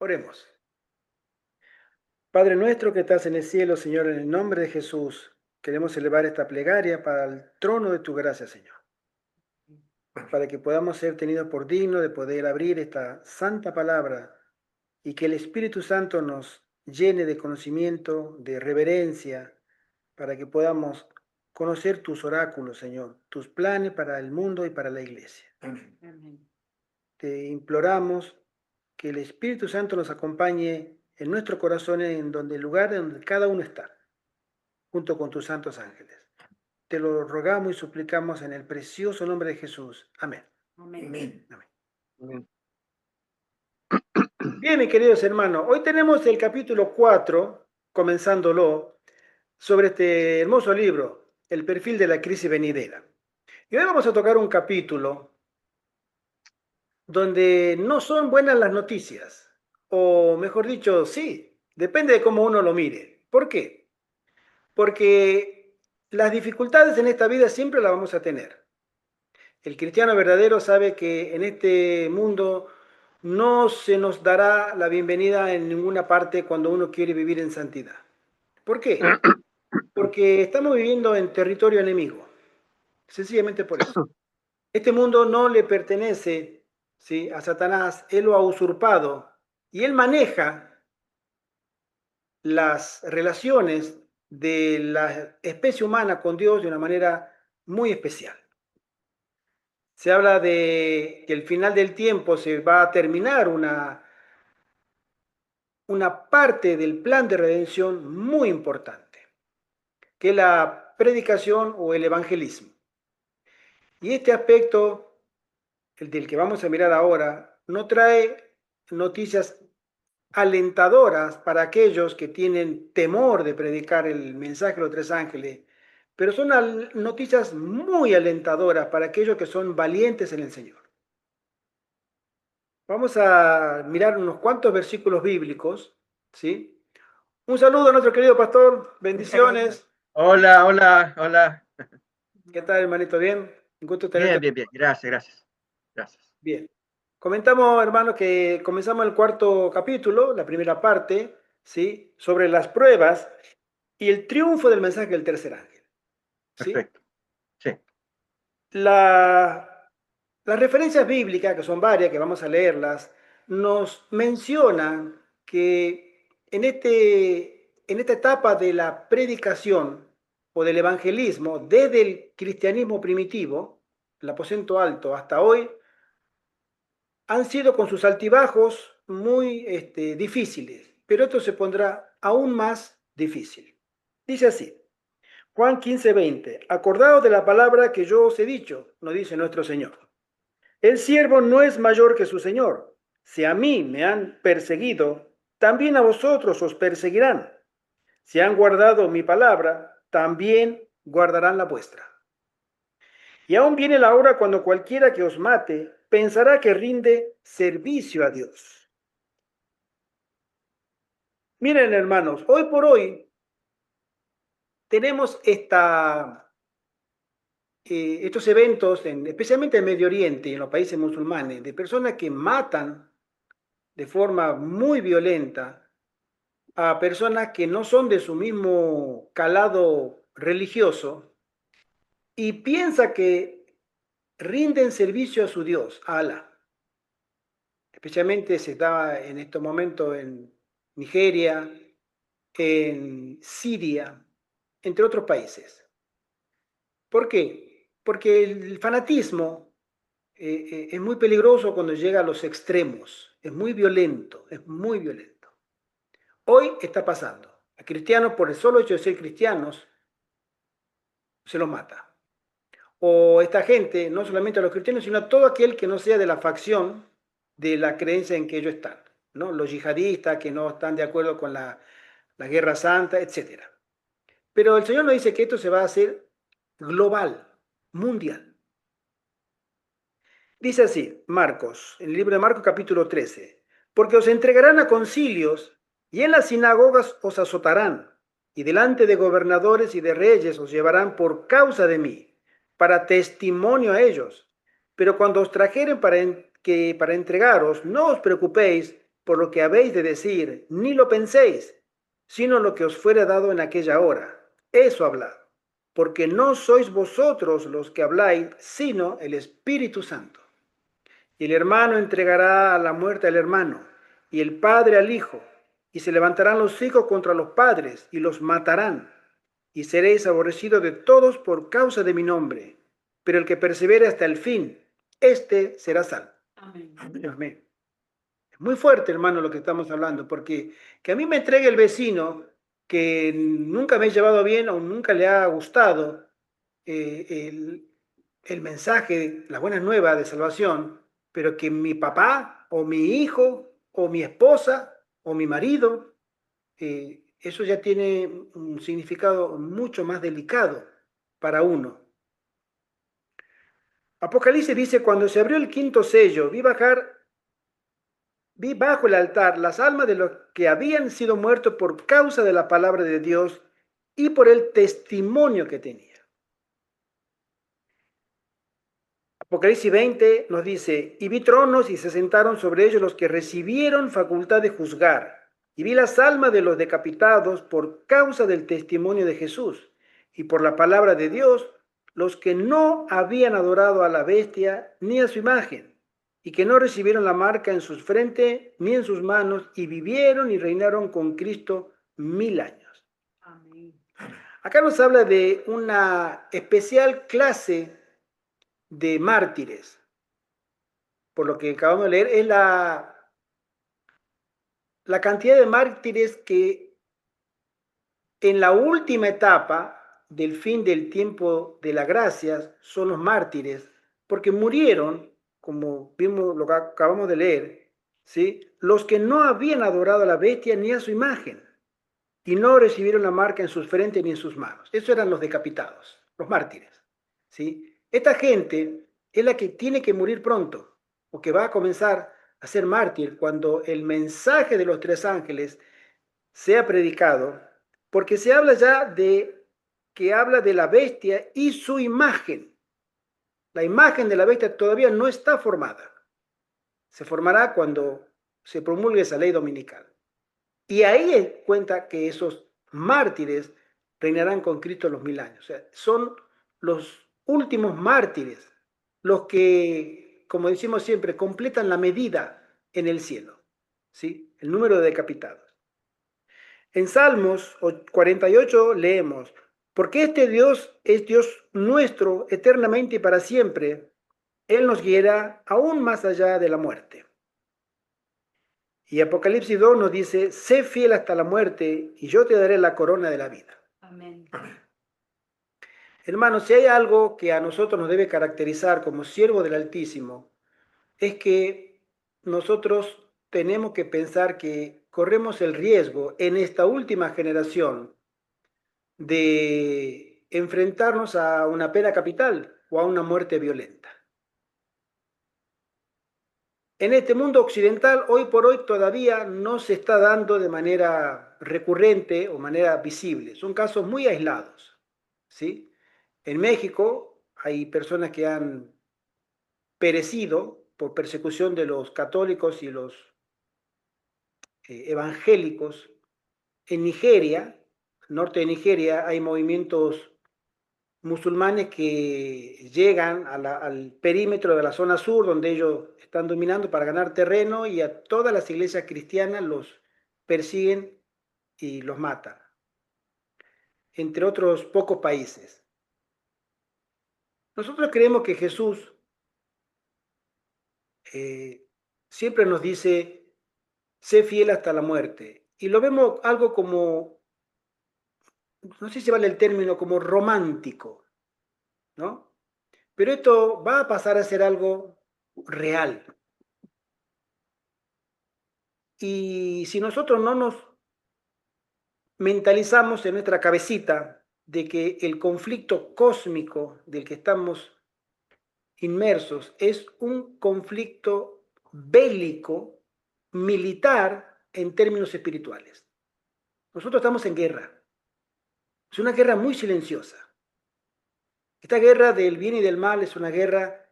Oremos. Padre nuestro que estás en el cielo, Señor, en el nombre de Jesús, queremos elevar esta plegaria para el trono de tu gracia, Señor, para que podamos ser tenidos por dignos de poder abrir esta santa palabra y que el Espíritu Santo nos llene de conocimiento, de reverencia, para que podamos conocer tus oráculos, Señor, tus planes para el mundo y para la iglesia. Amén. Te imploramos que el Espíritu Santo nos acompañe en nuestro corazón, en donde el lugar donde cada uno está, junto con tus santos ángeles. Te lo rogamos y suplicamos en el precioso nombre de Jesús. Amén. Amén. Amén. Bien, mis queridos hermanos, hoy tenemos el capítulo 4, comenzándolo, sobre este hermoso libro, El perfil de la crisis venidera. Y hoy vamos a tocar un capítulo donde no son buenas las noticias, o mejor dicho, sí, depende de cómo uno lo mire. ¿Por qué? Porque las dificultades en esta vida siempre las vamos a tener. El cristiano verdadero sabe que en este mundo no se nos dará la bienvenida en ninguna parte cuando uno quiere vivir en santidad. ¿Por qué? Porque estamos viviendo en territorio enemigo, sencillamente por eso. Este mundo no le pertenece, ¿sí?, a Satanás, él lo ha usurpado y él maneja las relaciones de la especie humana con Dios de una manera muy especial. Se habla de que al final del tiempo se va a terminar una parte del plan de redención muy importante, que es la predicación o el evangelismo. Y este aspecto, el del que vamos a mirar ahora, no trae noticias alentadoras para aquellos que tienen temor de predicar el mensaje de los tres ángeles, pero son noticias muy alentadoras para aquellos que son valientes en el Señor. Vamos a mirar unos cuantos versículos bíblicos, ¿sí? Un saludo a nuestro querido pastor, bendiciones. Hola, hola, hola. ¿Qué tal, hermanito? ¿Bien? Un gusto tenerte. Bien. Gracias. Bien. Comentamos, hermano, que comenzamos el cuarto capítulo, la primera parte, ¿sí?, sobre las pruebas y el triunfo del mensaje del tercer ángel, ¿sí? Perfecto. Sí. Las referencias bíblicas, que son varias, que vamos a leerlas, nos mencionan que en esta etapa de la predicación o del evangelismo, desde el cristianismo primitivo, el aposento alto, hasta hoy, han sido con sus altibajos muy difíciles, pero esto se pondrá aún más difícil. Dice así, Juan 15:20, acordaos de la palabra que yo os he dicho, nos dice nuestro Señor. El siervo no es mayor que su Señor. Si a mí me han perseguido, también a vosotros os perseguirán. Si han guardado mi palabra, también guardarán la vuestra. Y aún viene la hora cuando cualquiera que os mate pensará que rinde servicio a Dios. Miren, hermanos, hoy por hoy tenemos estos eventos, especialmente en Medio Oriente y en los países musulmanes, de personas que matan de forma muy violenta a personas que no son de su mismo calado religioso y piensa que rinden servicio a su Dios, a Alá. Especialmente se da en estos momentos en Nigeria, en Siria, entre otros países. ¿Por qué? Porque el fanatismo es muy peligroso cuando llega a los extremos, es muy violento, es muy violento. Hoy está pasando. A cristianos, por el solo hecho de ser cristianos, se los mata. O esta gente, no solamente a los cristianos, sino a todo aquel que no sea de la facción de la creencia en que ellos están, ¿no? Los yihadistas que no están de acuerdo con la guerra santa, etc. Pero el Señor nos dice que esto se va a hacer global, mundial. Dice así, Marcos, en el libro de Marcos capítulo 13, porque os entregarán a concilios y en las sinagogas os azotarán y delante de gobernadores y de reyes os llevarán por causa de mí, para testimonio a ellos. Pero cuando os trajeren para entregaros, no os preocupéis por lo que habéis de decir, ni lo penséis, sino lo que os fuera dado en aquella hora. Eso hablad, porque no sois vosotros los que habláis, sino el Espíritu Santo. Y el hermano entregará a la muerte al hermano, y el padre al hijo, y se levantarán los hijos contra los padres, y los matarán. Y seréis aborrecidos de todos por causa de mi nombre. Pero el que persevere hasta el fin, éste será salvo. Amén. Amén. Es muy fuerte, hermano, lo que estamos hablando, porque que a mí me entregue el vecino que nunca me he llevado bien o nunca le ha gustado el mensaje, la buena nueva de salvación, pero que mi papá o mi hijo o mi esposa o mi marido, eso ya tiene un significado mucho más delicado para uno. Apocalipsis dice, cuando se abrió el quinto sello, vi bajo el altar las almas de los que habían sido muertos por causa de la palabra de Dios y por el testimonio que tenía. Apocalipsis 20 nos dice, y vi tronos y se sentaron sobre ellos los que recibieron facultad de juzgar. Y vi las almas de los decapitados por causa del testimonio de Jesús y por la palabra de Dios, los que no habían adorado a la bestia ni a su imagen, y que no recibieron la marca en sus frentes ni en sus manos, y vivieron y reinaron con Cristo 1000 años. Amén. Acá nos habla de una especial clase de mártires. Por lo que acabamos de leer, es la cantidad de mártires que en la última etapa del fin del tiempo de la gracia son los mártires, porque murieron, como vimos lo que acabamos de leer, ¿sí? Los que no habían adorado a la bestia ni a su imagen y no recibieron la marca en sus frentes ni en sus manos. Esos eran los decapitados, los mártires, ¿sí? Esta gente es la que tiene que morir pronto, o que va a comenzar a ser mártir cuando el mensaje de los tres ángeles sea predicado, porque se habla ya de que habla de la bestia y su imagen. La imagen de la bestia todavía no está formada. Se formará cuando se promulgue esa ley dominical. Y ahí cuenta que esos mártires reinarán con Cristo los 1000 años. O sea, son los últimos mártires, los que, como decimos siempre, completan la medida en el cielo, ¿sí? El número de decapitados. En Salmos 48 leemos, porque este Dios es Dios nuestro eternamente y para siempre. Él nos guiará aún más allá de la muerte. Y Apocalipsis 2 nos dice, sé fiel hasta la muerte y yo te daré la corona de la vida. Amén. Hermanos, si hay algo que a nosotros nos debe caracterizar como siervos del Altísimo, es que nosotros tenemos que pensar que corremos el riesgo en esta última generación de enfrentarnos a una pena capital o a una muerte violenta. En este mundo occidental, hoy por hoy, todavía no se está dando de manera recurrente o manera visible. Son casos muy aislados, ¿sí? En México hay personas que han perecido por persecución de los católicos y los evangélicos. En Nigeria, norte de Nigeria, hay movimientos musulmanes que llegan al perímetro de la zona sur, donde ellos están dominando para ganar terreno, y a todas las iglesias cristianas los persiguen y los matan, entre otros pocos países. Nosotros creemos que Jesús siempre nos dice, sé fiel hasta la muerte, y lo vemos algo como, no sé si vale el término, como romántico, ¿no? Pero esto va a pasar a ser algo real. Y si nosotros no nos mentalizamos en nuestra cabecita de que el conflicto cósmico del que estamos inmersos es un conflicto bélico, militar, en términos espirituales. Nosotros estamos en guerra. Es una guerra muy silenciosa. Esta guerra del bien y del mal es una guerra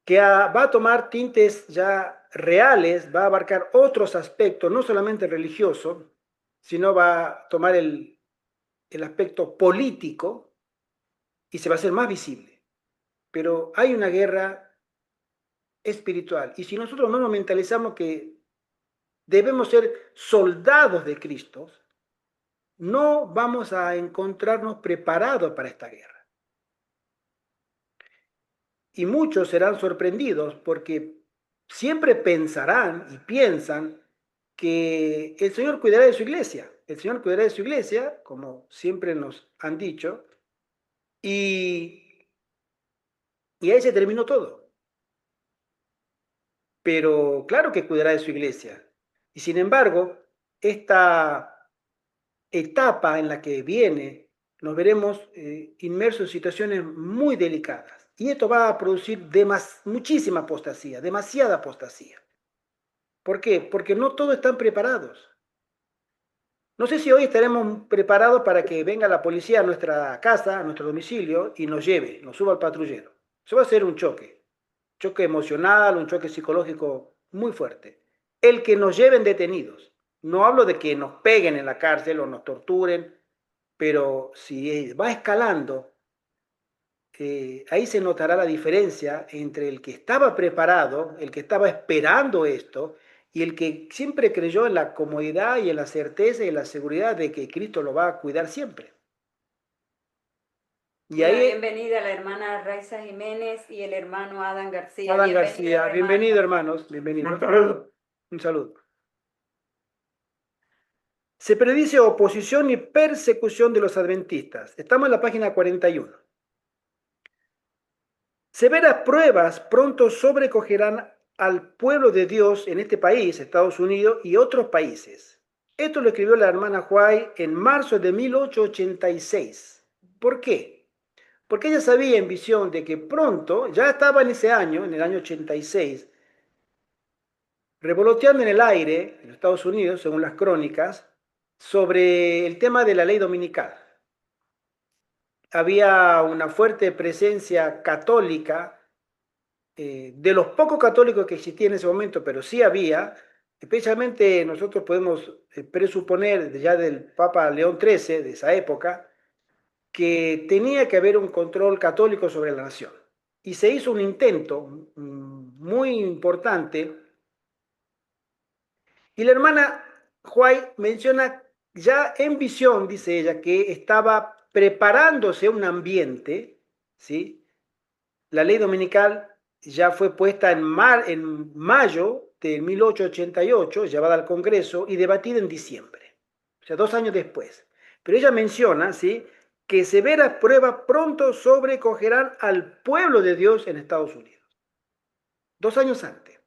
que va a tomar tintes ya reales, va a abarcar otros aspectos, no solamente religioso, sino va a tomar el aspecto político y se va a hacer más visible. Pero hay una guerra espiritual. Y si nosotros no nos mentalizamos que debemos ser soldados de Cristo, no vamos a encontrarnos preparados para esta guerra. Y muchos serán sorprendidos porque siempre pensarán y piensan que el Señor cuidará de su iglesia. El Señor cuidará de su iglesia, como siempre nos han dicho, y, y ahí se terminó todo. Pero claro que cuidará de su iglesia. Y sin embargo, esta etapa en la que viene, nos veremos inmersos en situaciones muy delicadas. Y esto va a producir muchísima apostasía, demasiada apostasía. ¿Por qué? Porque no todos están preparados. No sé si hoy estaremos preparados para que venga la policía a nuestra casa, a nuestro domicilio, y nos lleve, nos suba al patrullero. Eso va a ser un choque emocional, un choque psicológico muy fuerte. El que nos lleven detenidos. No hablo de que nos peguen en la cárcel o nos torturen, pero si va escalando, ahí se notará la diferencia entre el que estaba preparado, el que estaba esperando esto, y el que siempre creyó en la comodidad y en la certeza y en la seguridad de que Cristo lo va a cuidar siempre. Y Una ahí, bienvenida a la hermana Raiza Jiménez y el hermano Adán García. Adán Bienvenido, García, hermano. bienvenido hermanos, bienvenido. Un saludo. Un saludo. Se predice oposición y persecución de los adventistas. Estamos en la página 41. Severas pruebas pronto sobrecogerán al pueblo de Dios en este país, Estados Unidos y otros países. Esto lo escribió la hermana White en marzo de 1886. ¿Por qué? Porque ella sabía en visión de que pronto, ya estaba en ese año, en el año 86, revoloteando en el aire, en Estados Unidos, según las crónicas, sobre el tema de la ley dominical. Había una fuerte presencia católica, de los pocos católicos que existían en ese momento, pero sí había, especialmente nosotros podemos presuponer ya del Papa León XIII, de esa época, que tenía que haber un control católico sobre la nación. Y se hizo un intento muy importante. Y la hermana White menciona ya en visión, dice ella, que estaba preparándose un ambiente, ¿sí? La ley dominical ya fue puesta en mayo de 1888, llevada al Congreso y debatida en diciembre, o sea, 2 años después. Pero ella menciona, ¿sí?, que severas pruebas pronto sobrecogerán al pueblo de Dios en Estados Unidos. 2 años antes.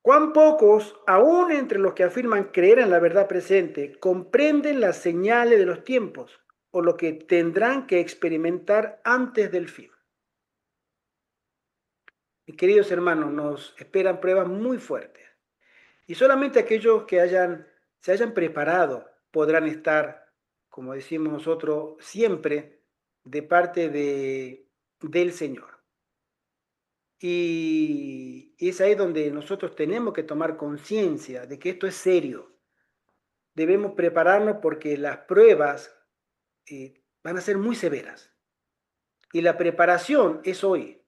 Cuán pocos, aún entre los que afirman creer en la verdad presente, comprenden las señales de los tiempos o lo que tendrán que experimentar antes del fin. Mis queridos hermanos, nos esperan pruebas muy fuertes y solamente aquellos que se hayan preparado podrán estar, como decimos nosotros, siempre de parte del Señor. Y es ahí donde nosotros tenemos que tomar conciencia de que esto es serio. Debemos prepararnos porque las pruebas van a ser muy severas. Y la preparación es hoy.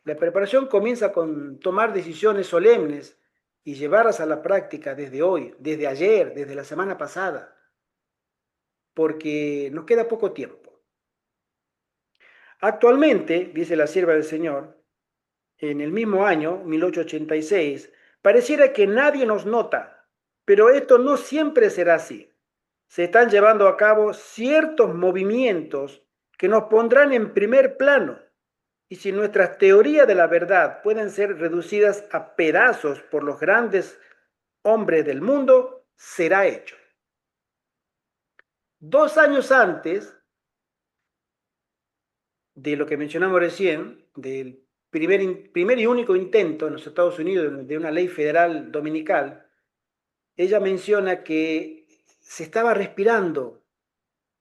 La preparación comienza con tomar decisiones solemnes y llevarlas a la práctica desde hoy, desde ayer, desde la semana pasada, porque nos queda poco tiempo. Actualmente, dice la sierva del Señor, en el mismo año, 1886, pareciera que nadie nos nota, pero esto no siempre será así. Se están llevando a cabo ciertos movimientos que nos pondrán en primer plano. Y si nuestras teorías de la verdad pueden ser reducidas a pedazos por los grandes hombres del mundo, será hecho. 2 años antes de lo que mencionamos recién, del primer y único intento en los Estados Unidos de una ley federal dominical, ella menciona que se estaba respirando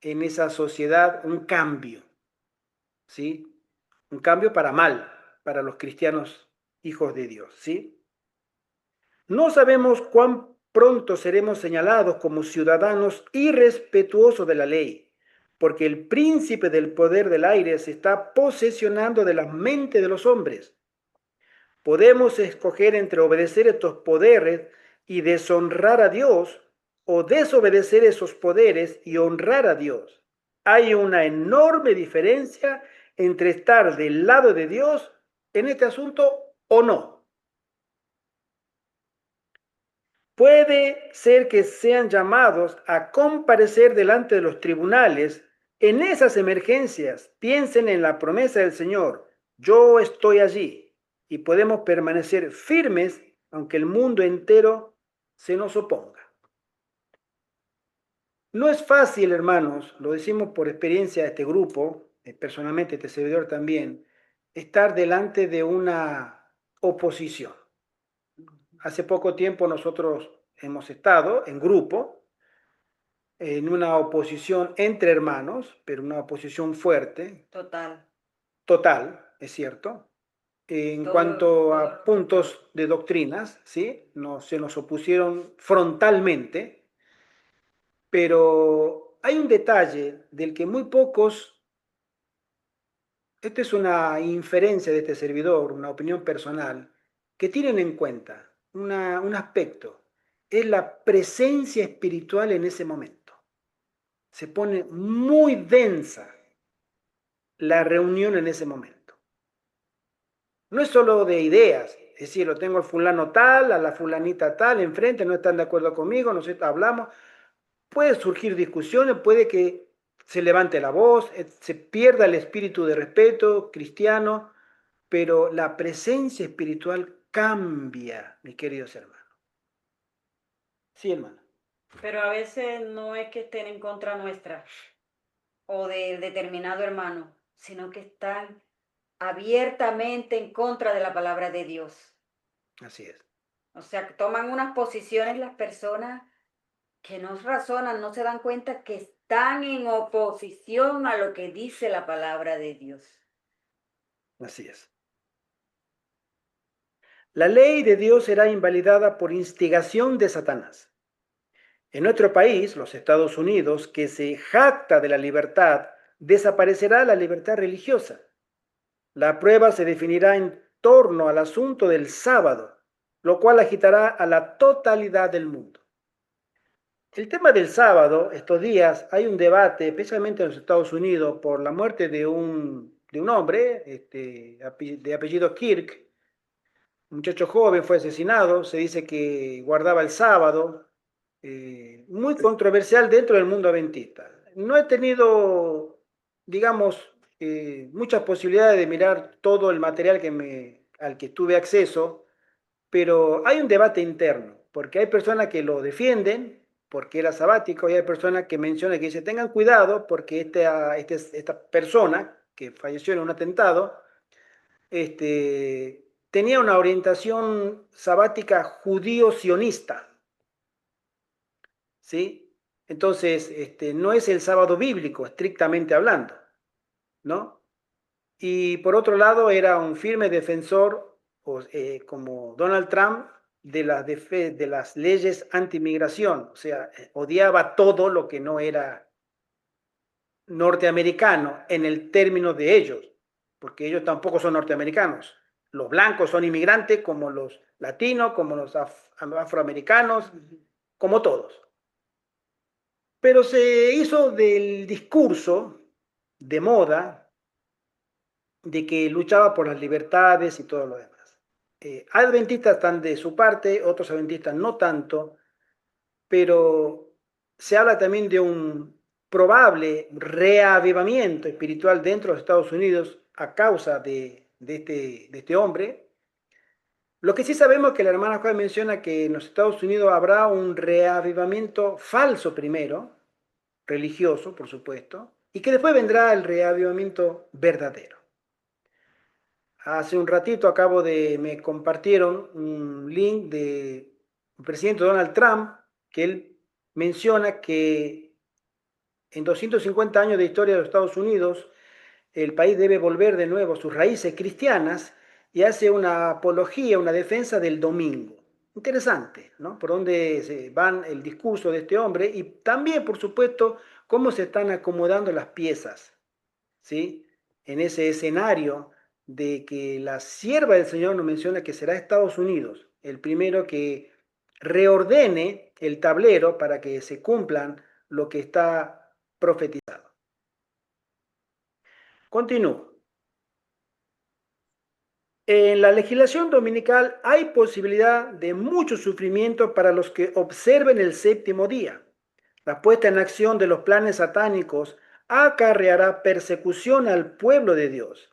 en esa sociedad un cambio, ¿sí? Un cambio para mal, para los cristianos hijos de Dios, ¿sí? No sabemos cuán pronto seremos señalados como ciudadanos irrespetuosos de la ley, porque el príncipe del poder del aire se está posesionando de la mente de los hombres. Podemos escoger entre obedecer estos poderes y deshonrar a Dios o desobedecer esos poderes y honrar a Dios. Hay una enorme diferencia entre estar del lado de Dios en este asunto o no. Puede ser que sean llamados a comparecer delante de los tribunales. En esas emergencias, piensen en la promesa del Señor. Yo estoy allí y podemos permanecer firmes aunque el mundo entero se nos oponga. No es fácil, hermanos, lo decimos por experiencia de este grupo, personalmente este servidor también, estar delante de una oposición. Hace poco tiempo nosotros hemos estado en grupo en una oposición entre hermanos, pero una oposición fuerte, Total. total, es cierto, en cuanto a puntos de doctrinas, ¿sí? Se nos opusieron frontalmente, pero hay un detalle del que muy pocos, esta es una inferencia de este servidor, una opinión personal, que tienen en cuenta un aspecto, es la presencia espiritual en ese momento. Se pone muy densa la reunión en ese momento. No es solo de ideas, es decir, lo tengo al fulano tal, a la fulanita tal, enfrente, no están de acuerdo conmigo, no sé, hablamos. Puede surgir discusiones, puede que se levante la voz, se pierda el espíritu de respeto cristiano, pero la presencia espiritual cambia, mis queridos hermanos. Sí, hermano. Pero a veces no es que estén en contra nuestra o de determinado hermano, sino que están abiertamente en contra de la palabra de Dios. Así es. O sea, que toman unas posiciones las personas que no razonan, no se dan cuenta que están en oposición a lo que dice la palabra de Dios. Así es. La ley de Dios será invalidada por instigación de Satanás. En nuestro país, los Estados Unidos, que se jacta de la libertad, desaparecerá la libertad religiosa. La prueba se definirá en torno al asunto del sábado, lo cual agitará a la totalidad del mundo. El tema del sábado, estos días, hay un debate, especialmente en los Estados Unidos, por la muerte de un hombre de apellido Kirk. Un muchacho joven fue asesinado, se dice que guardaba el sábado, muy controversial dentro del mundo adventista. No he tenido, digamos, muchas posibilidades de mirar todo el material al que tuve acceso, pero hay un debate interno, porque hay personas que lo defienden porque era sabático y hay personas que mencionan que dicen tengan cuidado porque esta persona que falleció en un atentado, tenía una orientación sabática judío-sionista, ¿sí? Entonces, no es el sábado bíblico, estrictamente hablando, ¿no? Y por otro lado, era un firme defensor, como Donald Trump, de las leyes antimigración, o sea, odiaba todo lo que no era norteamericano en el término de ellos, porque ellos tampoco son norteamericanos. Los blancos son inmigrantes como los latinos, como los afroamericanos, como todos. Pero se hizo del discurso de moda de que luchaba por las libertades y todo lo demás. Adventistas están de su parte, otros adventistas no tanto, pero se habla también de un probable reavivamiento espiritual dentro de los Estados Unidos a causa de este hombre. Lo que sí sabemos es que la hermana Juan menciona que en los Estados Unidos habrá un reavivamiento falso primero, religioso, por supuesto, y que después vendrá el reavivamiento verdadero. Hace un ratito me compartieron un link de el presidente Donald Trump, que él menciona que en 250 años de historia de los Estados Unidos, el país debe volver de nuevo a sus raíces cristianas y hace una apología, una defensa del domingo. Interesante, ¿no? Por dónde se van el discurso de este hombre y también, por supuesto, cómo se están acomodando las piezas, ¿sí? En ese escenario de que la sierva del Señor nos menciona que será Estados Unidos, el primero que reordene el tablero para que se cumplan lo que está profetizado. Continúo. En la legislación dominical hay posibilidad de mucho sufrimiento para los que observen el séptimo día. La puesta en acción de los planes satánicos acarreará persecución al pueblo de Dios.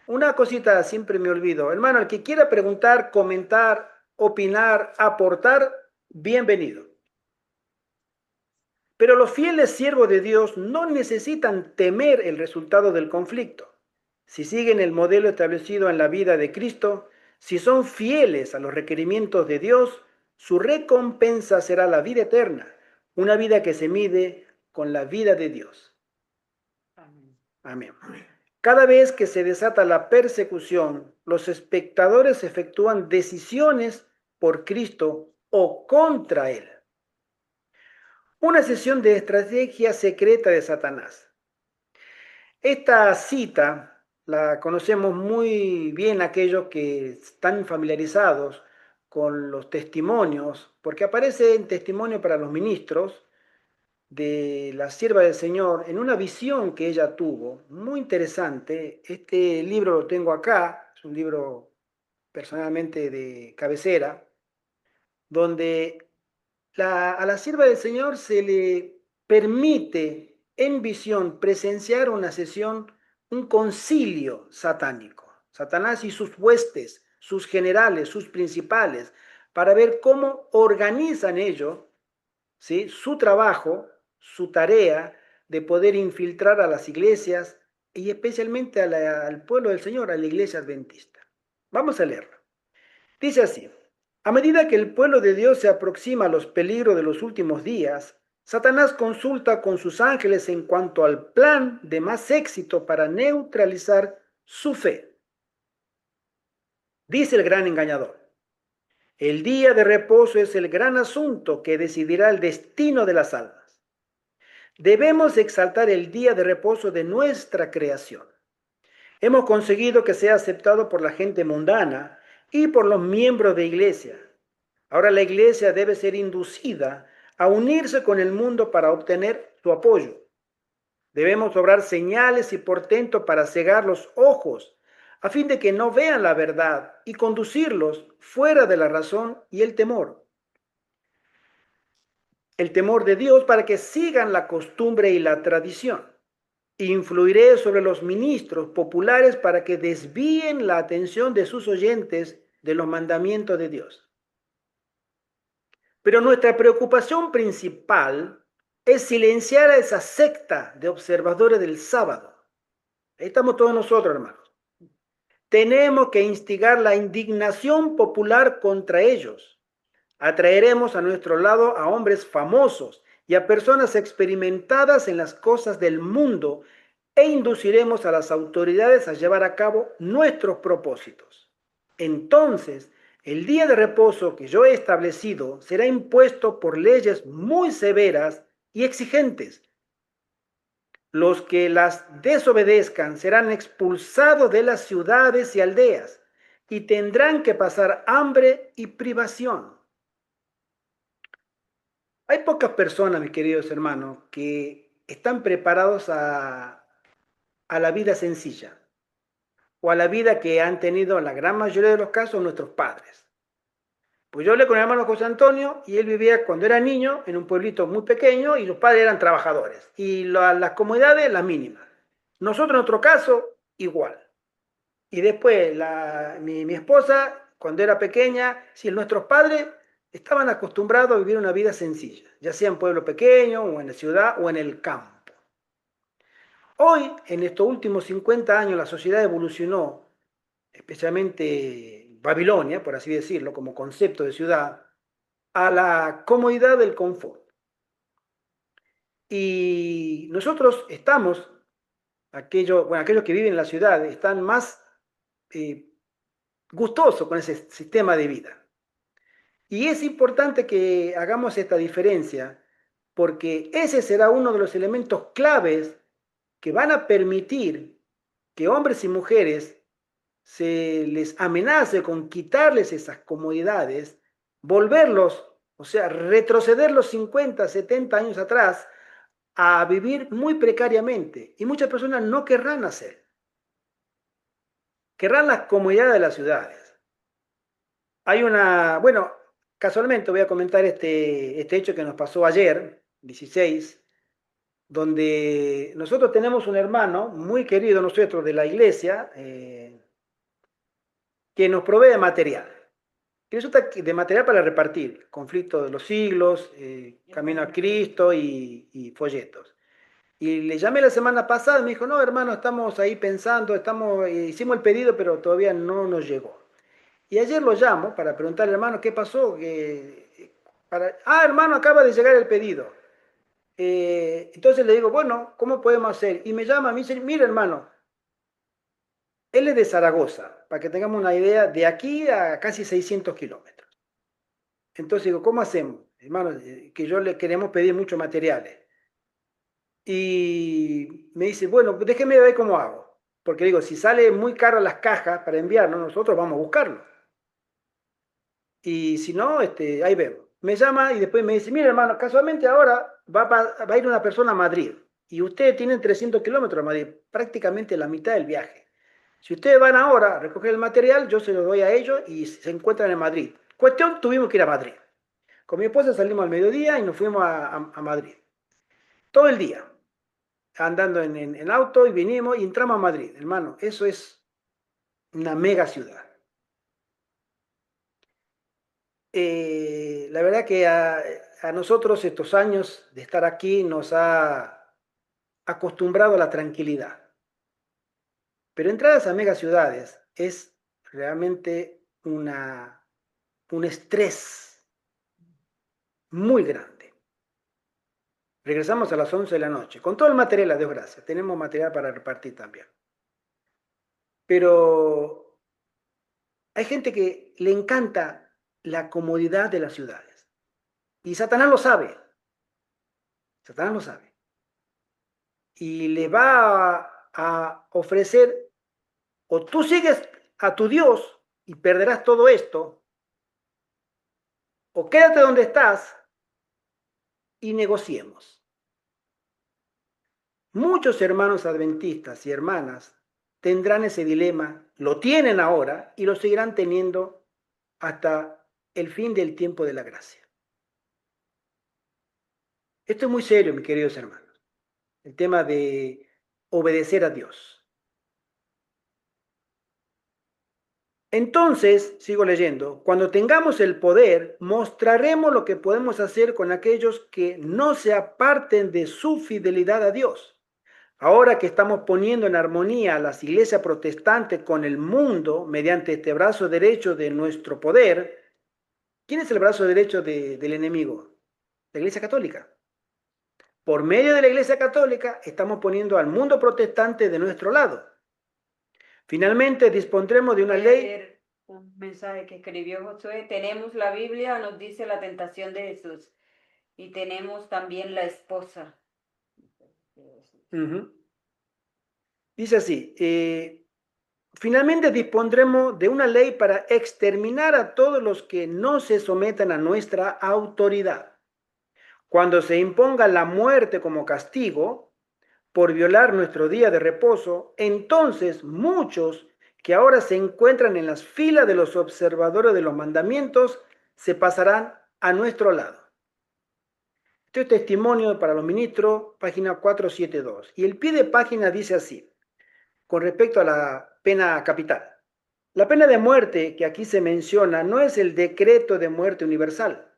Una cosita siempre me olvido. Hermano, el que quiera preguntar, comentar, opinar, aportar, bienvenido. Pero los fieles siervos de Dios no necesitan temer el resultado del conflicto. Si siguen el modelo establecido en la vida de Cristo, si son fieles a los requerimientos de Dios, su recompensa será la vida eterna, una vida que se mide con la vida de Dios. Amén. Cada vez que se desata la persecución, los espectadores efectúan decisiones por Cristo o contra Él. Una sesión de estrategia secreta de Satanás. Esta cita la conocemos muy bien aquellos que están familiarizados con los testimonios, porque aparece en testimonio para los ministros de la sierva del Señor en una visión que ella tuvo, muy interesante. Este libro lo tengo acá, es un libro personalmente de cabecera, donde a la sierva del Señor se le permite en visión presenciar una sesión, un concilio satánico. Satanás y sus huestes, sus generales, sus principales, para ver cómo organizan ellos, ¿sí?, su trabajo, su tarea de poder infiltrar a las iglesias y especialmente al pueblo del Señor, a la iglesia adventista. Vamos a leerlo. Dice así: a medida que el pueblo de Dios se aproxima a los peligros de los últimos días, Satanás consulta con sus ángeles en cuanto al plan de más éxito para neutralizar su fe. Dice el gran engañador: el día de reposo es el gran asunto que decidirá el destino de las almas. Debemos exaltar el día de reposo de nuestra creación. Hemos conseguido que sea aceptado por la gente mundana y por los miembros de iglesia. Ahora la iglesia debe ser inducida a unirse con el mundo para obtener su apoyo. Debemos obrar señales y portentos para cegar los ojos, a fin de que no vean la verdad y conducirlos fuera de la razón y el temor. El temor de Dios para que sigan la costumbre y la tradición. Influiré sobre los ministros populares para que desvíen la atención de sus oyentes de los mandamientos de Dios. Pero nuestra preocupación principal es silenciar a esa secta de observadores del sábado. Ahí estamos todos nosotros, hermanos. Tenemos que instigar la indignación popular contra ellos. Atraeremos a nuestro lado a hombres famosos y a personas experimentadas en las cosas del mundo e induciremos a las autoridades a llevar a cabo nuestros propósitos. Entonces, el día de reposo que yo he establecido será impuesto por leyes muy severas y exigentes. Los que las desobedezcan serán expulsados de las ciudades y aldeas y tendrán que pasar hambre y privación. Hay pocas personas, mis queridos hermanos, que están preparados a la vida sencilla o a la vida que han tenido en la gran mayoría de los casos nuestros padres. Pues yo hablé con el hermano José Antonio y él vivía cuando era niño en un pueblito muy pequeño y los padres eran trabajadores y las comodidades las mínimas. Nosotros en nuestro caso igual. Y después mi esposa cuando era pequeña, si nuestros padres estaban acostumbrados a vivir una vida sencilla, ya sea en pueblo pequeño o en la ciudad o en el campo. Hoy, en estos últimos 50 años, la sociedad evolucionó, especialmente Babilonia, por así decirlo, como concepto de ciudad, a la comodidad del confort. Y nosotros estamos aquellos que viven en la ciudad están más gustosos con ese sistema de vida. Y es importante que hagamos esta diferencia porque ese será uno de los elementos claves que van a permitir que hombres y mujeres se les amenace con quitarles esas comodidades, volverlos, o sea, retroceder los 50, 70 años atrás a vivir muy precariamente. Y muchas personas no querrán hacer. Querrán las comodidades de las ciudades. Bueno, casualmente voy a comentar este hecho que nos pasó ayer, 16, donde nosotros tenemos un hermano muy querido nosotros de la iglesia, que nos provee de material. Y resulta que de material para repartir, conflicto de los siglos, Camino a Cristo y folletos. Y le llamé la semana pasada y me dijo, no, hermano, estamos ahí pensando, hicimos el pedido, pero todavía no nos llegó. Y ayer lo llamo para preguntarle, hermano, ¿qué pasó? Hermano, acaba de llegar el pedido. Entonces le digo, bueno, ¿cómo podemos hacer? Y me llama, me dice, mira, hermano, él es de Zaragoza, para que tengamos una idea, de aquí a casi 600 kilómetros. Entonces digo, ¿cómo hacemos? Hermano, que yo le queremos pedir muchos materiales. Y me dice, bueno, déjeme ver cómo hago. Porque digo, si sale muy caro las cajas para enviarnos, nosotros vamos a buscarlo. Y si no, ahí vemos. Me llama y después me dice, mire hermano, casualmente ahora va a ir una persona a Madrid. Y ustedes tienen 300 kilómetros a Madrid, prácticamente la mitad del viaje. Si ustedes van ahora a recoger el material, yo se lo doy a ellos y se encuentran en Madrid. Cuestión, tuvimos que ir a Madrid. Con mi esposa salimos al mediodía y nos fuimos a Madrid. Todo el día, andando en auto y vinimos y entramos a Madrid. Hermano, eso es una mega ciudad. La verdad que a nosotros estos años de estar aquí nos ha acostumbrado a la tranquilidad. Pero entrar a esas mega ciudades es realmente un estrés muy grande. Regresamos a las 11 de la noche, con todo el material, a Dios gracias. Tenemos material para repartir también. Pero hay gente que le encanta la comodidad de las ciudades. Y Satanás lo sabe. Satanás lo sabe. Y le va a ofrecer, o tú sigues a tu Dios y perderás todo esto, o quédate donde estás y negociemos. Muchos hermanos adventistas y hermanas tendrán ese dilema, lo tienen ahora y lo seguirán teniendo hasta el fin del tiempo de la gracia. Esto es muy serio, mis queridos hermanos, el tema de obedecer a Dios. Entonces, sigo leyendo, cuando tengamos el poder, mostraremos lo que podemos hacer con aquellos que no se aparten de su fidelidad a Dios. Ahora que estamos poniendo en armonía a las iglesias protestantes con el mundo mediante este brazo derecho de nuestro poder, ¿quién es el brazo derecho del enemigo? La Iglesia Católica. Por medio de la Iglesia Católica estamos poniendo al mundo protestante de nuestro lado. Finalmente dispondremos de una ley. Un mensaje que escribió Josué. Tenemos la Biblia, nos dice la tentación de Jesús. Y tenemos también la esposa. Dice así, finalmente dispondremos de una ley para exterminar a todos los que no se sometan a nuestra autoridad. Cuando se imponga la muerte como castigo por violar nuestro día de reposo, entonces muchos que ahora se encuentran en las filas de los observadores de los mandamientos se pasarán a nuestro lado. Este es testimonio para los ministros, página 472. Y el pie de página dice así, con respecto a la pena capital. La pena de muerte que aquí se menciona no es el decreto de muerte universal,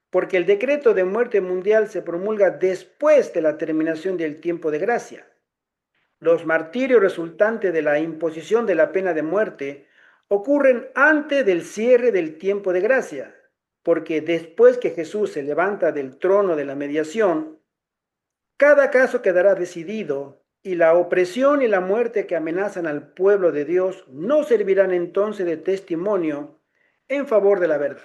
porque el decreto de muerte mundial se promulga después de la terminación del tiempo de gracia. Los martirios resultantes de la imposición de la pena de muerte ocurren antes del cierre del tiempo de gracia, porque después que Jesús se levanta del trono de la mediación, cada caso quedará decidido y la opresión y la muerte que amenazan al pueblo de Dios no servirán entonces de testimonio en favor de la verdad.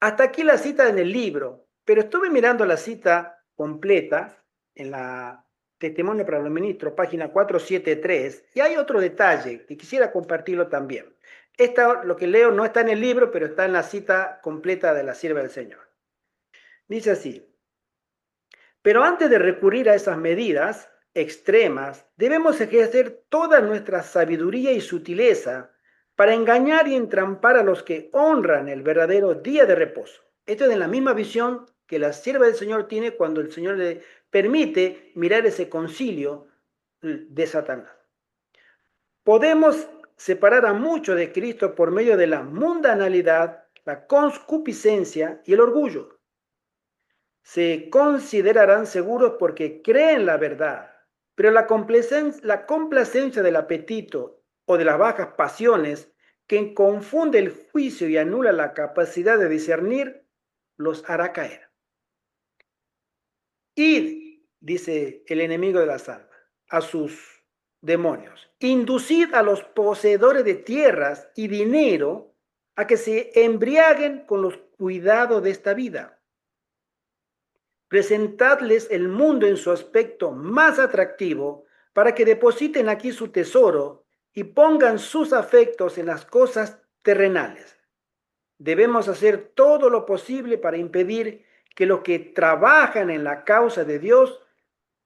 Hasta aquí la cita en el libro, pero estuve mirando la cita completa en la Testimonio para los Ministros, página 473, y hay otro detalle que quisiera compartirlo también. Lo que leo no está en el libro, pero está en la cita completa de la sierva del Señor. Dice así: pero antes de recurrir a esas medidas extremas, debemos ejercer toda nuestra sabiduría y sutileza para engañar y entrampar a los que honran el verdadero día de reposo. Esto es en la misma visión que la sierva del Señor tiene cuando el Señor le permite mirar ese concilio de Satanás. Podemos separar a muchos de Cristo por medio de la mundanalidad, la concupiscencia y el orgullo. Se considerarán seguros porque creen la verdad, pero la complacencia del apetito o de las bajas pasiones que confunde el juicio y anula la capacidad de discernir, los hará caer. Id, dice el enemigo de las almas, a sus demonios. Inducid a los poseedores de tierras y dinero a que se embriaguen con los cuidados de esta vida. Presentadles el mundo en su aspecto más atractivo para que depositen aquí su tesoro y pongan sus afectos en las cosas terrenales. Debemos hacer todo lo posible para impedir que los que trabajan en la causa de Dios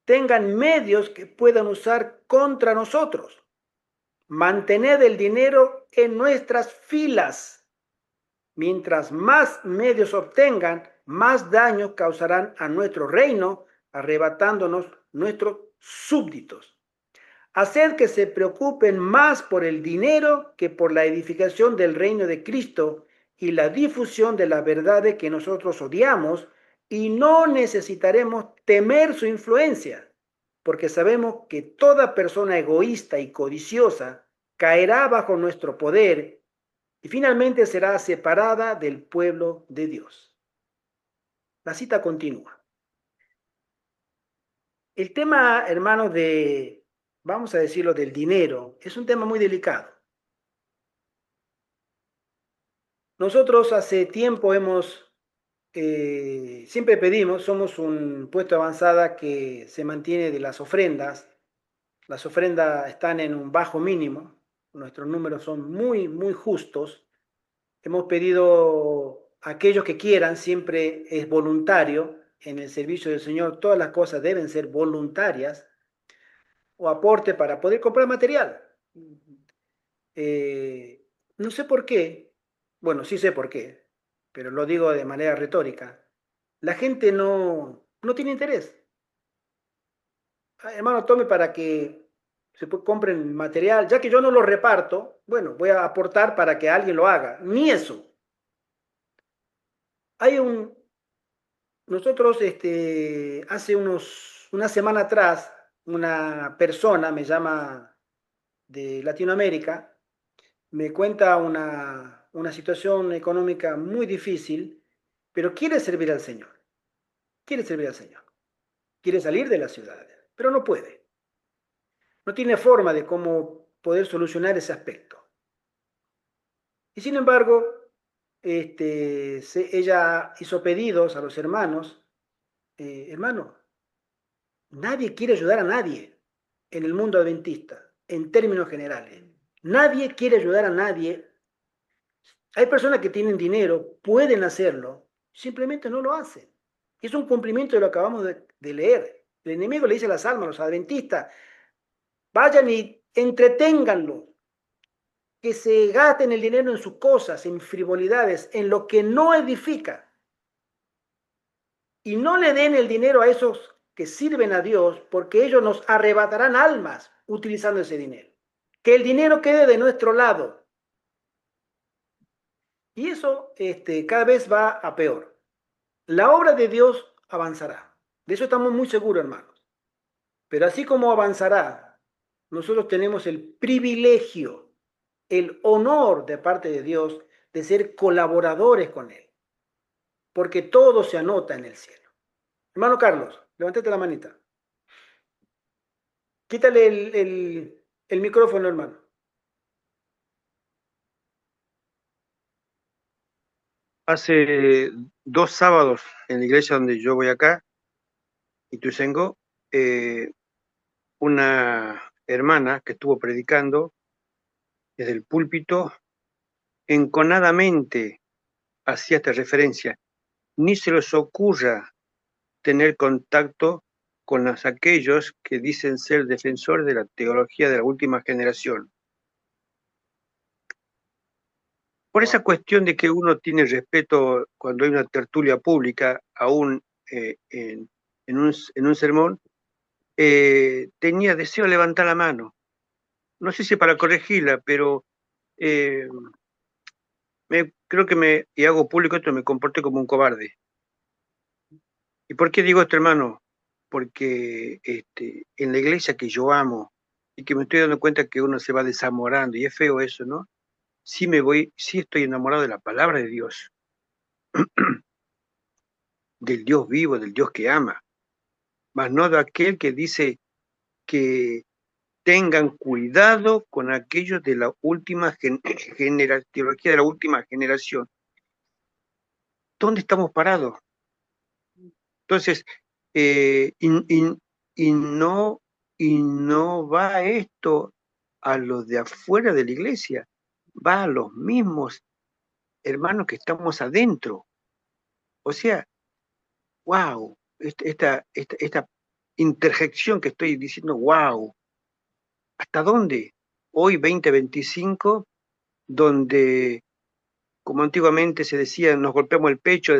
tengan medios que puedan usar contra nosotros. Mantened el dinero en nuestras filas. Mientras más medios obtengan, más daño causarán a nuestro reino, arrebatándonos nuestros súbditos. Haced que se preocupen más por el dinero que por la edificación del reino de Cristo y la difusión de las verdades que nosotros odiamos, y no necesitaremos temer su influencia, porque sabemos que toda persona egoísta y codiciosa caerá bajo nuestro poder y finalmente será separada del pueblo de Dios. La cita continúa. El tema, hermanos, vamos a decirlo, del dinero, es un tema muy delicado. Nosotros hace tiempo siempre pedimos, somos un puesto de avanzada que se mantiene de las ofrendas. Las ofrendas están en un bajo mínimo, nuestros números son muy, muy justos. Hemos pedido a aquellos que quieran, siempre es voluntario, en el servicio del Señor todas las cosas deben ser voluntarias, o aporte para poder comprar material. No sé por qué, bueno, sí sé por qué, pero lo digo de manera retórica. La gente no tiene interés. Hermano, tome para que compren material, ya que yo no lo reparto, bueno, voy a aportar para que alguien lo haga. Ni eso. Nosotros, hace una semana atrás, una persona me llama de Latinoamérica, me cuenta una situación económica muy difícil, pero quiere servir al Señor, quiere servir al Señor, quiere salir de la ciudad, pero no puede. No tiene forma de cómo poder solucionar ese aspecto. Y sin embargo, ella hizo pedidos a los hermanos. Hermano, nadie quiere ayudar a nadie en el mundo adventista, en términos generales. Nadie quiere ayudar a nadie. Hay personas que tienen dinero, pueden hacerlo, simplemente no lo hacen. Es un cumplimiento de lo que acabamos de leer. El enemigo le dice a las almas, a los adventistas, vayan y entreténganlo, que se gasten el dinero en sus cosas, en frivolidades, en lo que no edifica. Y no le den el dinero a esos que sirven a Dios, porque ellos nos arrebatarán almas utilizando ese dinero. Que el dinero quede de nuestro lado. Y eso cada vez va a peor. La obra de Dios avanzará. De eso estamos muy seguros, hermanos. Pero así como avanzará, nosotros tenemos el privilegio, el honor de parte de Dios de ser colaboradores con Él. Porque todo se anota en el cielo. Hermano Carlos, levántate la manita. Quítale el micrófono, hermano. Hace 2 sábados en la iglesia donde yo voy acá, Ituzaingó, una hermana que estuvo predicando desde el púlpito, enconadamente hacía esta referencia: ni se les ocurra tener contacto con aquellos que dicen ser defensores de la teología de la última generación. Por esa cuestión de que uno tiene respeto cuando hay una tertulia pública, aún en un sermón, tenía deseo de levantar la mano. No sé si para corregirla, pero creo que y hago público esto, me comporté como un cobarde. ¿Y por qué digo esto, hermano? Porque en la iglesia que yo amo y que me estoy dando cuenta que uno se va desamorando, y es feo eso, ¿no? Sí estoy enamorado de la palabra de Dios, del Dios vivo, del Dios que ama, mas no de aquel que dice que tengan cuidado con aquellos de la última teología de la última generación. ¿Dónde estamos parados? Entonces, y no va esto a los de afuera de la iglesia, va a los mismos hermanos que estamos adentro. O sea, wow, esta interjección que estoy diciendo, wow, ¿hasta dónde? Hoy 2025, donde, como antiguamente se decía, nos golpeamos el pecho,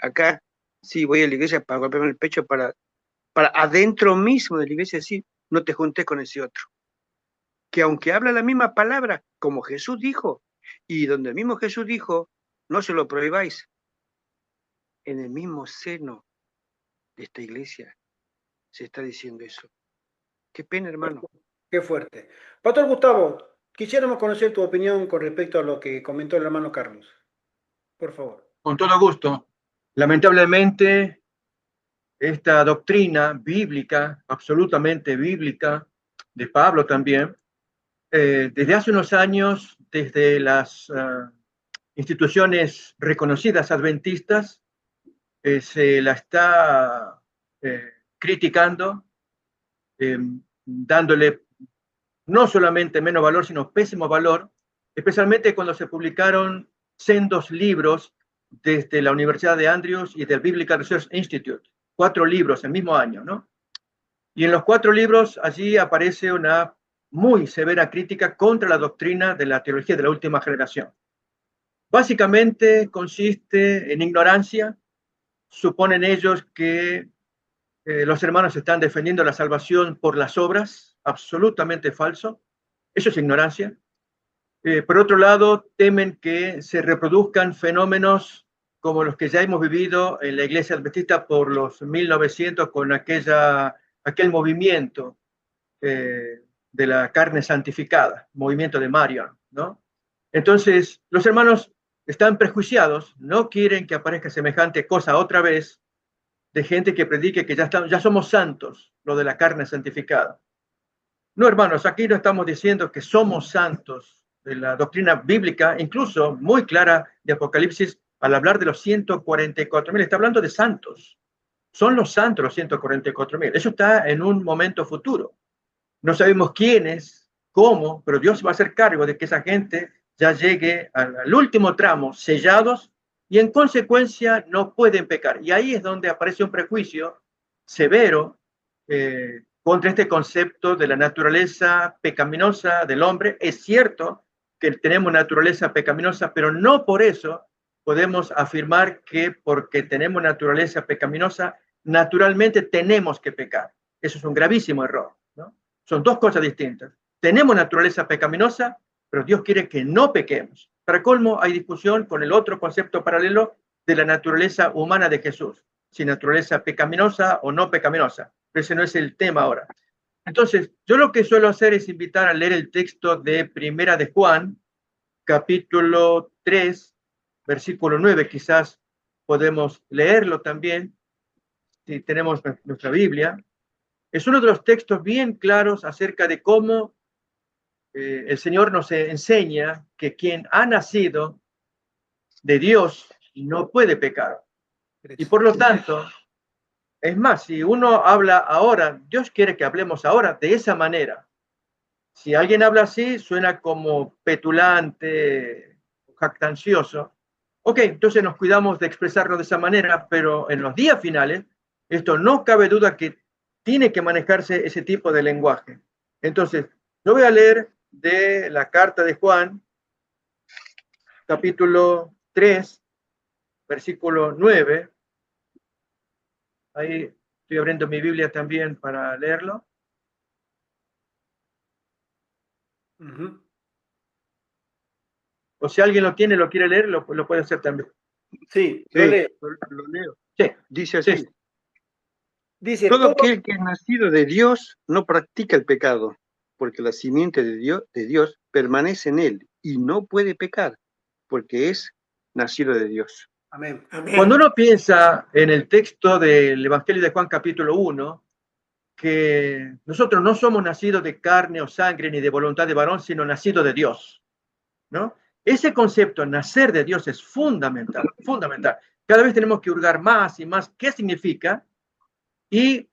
acá sí voy a la iglesia para golpearme el pecho, para adentro mismo de la iglesia decir, no te juntes con ese otro. Que aunque habla la misma palabra, como Jesús dijo, y donde el mismo Jesús dijo, no se lo prohibáis, en el mismo seno de esta iglesia se está diciendo eso. Qué pena, hermano. Qué fuerte. Pastor Gustavo, quisiéramos conocer tu opinión con respecto a lo que comentó el hermano Carlos. Por favor. Con todo gusto. Lamentablemente, esta doctrina bíblica, absolutamente bíblica, de Pablo también, desde hace unos años, desde las instituciones reconocidas adventistas, se la está criticando, dándole no solamente menos valor, sino pésimo valor, especialmente cuando se publicaron sendos libros desde la Universidad de Andrews y del Biblical Research Institute, 4 libros el mismo año, ¿no? Y en los 4 libros allí aparece una muy severa crítica contra la doctrina de la teología de la última generación. Básicamente consiste en ignorancia. Suponen ellos que los hermanos están defendiendo la salvación por las obras, absolutamente falso. Eso es ignorancia. Por otro lado, temen que se reproduzcan fenómenos como los que ya hemos vivido en la iglesia adventista por los 1900 con aquel movimiento de la carne santificada, movimiento de Marion, ¿no? Entonces, los hermanos están prejuiciados, no quieren que aparezca semejante cosa otra vez, de gente que predique que ya somos santos, lo de la carne santificada. No, hermanos, aquí no estamos diciendo que somos santos de la doctrina bíblica, incluso muy clara de Apocalipsis, al hablar de los 144,000, está hablando de santos. Son los santos los 144,000. Eso está en un momento futuro. No sabemos quiénes, cómo, pero Dios va a hacer cargo de que esa gente ya llegue al último tramo, sellados, y en consecuencia no pueden pecar. Y ahí es donde aparece un prejuicio severo contra este concepto de la naturaleza pecaminosa del hombre. Es cierto que tenemos naturaleza pecaminosa, pero no por eso podemos afirmar que porque tenemos naturaleza pecaminosa, naturalmente tenemos que pecar. Eso es un gravísimo error, ¿no? Son 2 cosas distintas. Tenemos naturaleza pecaminosa, pero Dios quiere que no pequemos. Para colmo, hay discusión con el otro concepto paralelo de la naturaleza humana de Jesús, si naturaleza pecaminosa o no pecaminosa, pero ese no es el tema ahora. Entonces, yo lo que suelo hacer es invitar a leer el texto de Primera de Juan, capítulo 3, versículo 9, quizás podemos leerlo también, si tenemos nuestra Biblia. es uno de los textos bien claros acerca de cómo el Señor nos enseña que quien ha nacido de Dios no puede pecar. Y por lo tanto, es más, si uno habla ahora, Dios quiere que hablemos ahora de esa manera. Si alguien habla así, suena como petulante, jactancioso. Ok, entonces nos cuidamos de expresarlo de esa manera, pero en los días finales, esto no cabe duda que tiene que manejarse ese tipo de lenguaje. Entonces, yo voy a leer de la carta de Juan, capítulo 3, versículo 9. Ahí estoy abriendo mi Biblia también para leerlo. Ujú. O si alguien lo tiene, lo quiere leer, lo puede hacer también. Sí, Sí, lo leo. lo leo. Sí, Dice así. sí. Dice, Todo todo, aquel que es nacido de Dios no practica el pecado, porque la simiente de Dios permanece en él y no puede pecar, porque es nacido de Dios. amén. Cuando uno piensa en el texto del Evangelio de Juan capítulo 1, que nosotros no somos nacidos de carne o sangre ni de voluntad de varón, sino nacidos de Dios, ¿no? Ese concepto, nacer de Dios, es fundamental, fundamental. Cada vez tenemos que hurgar más y más qué significa y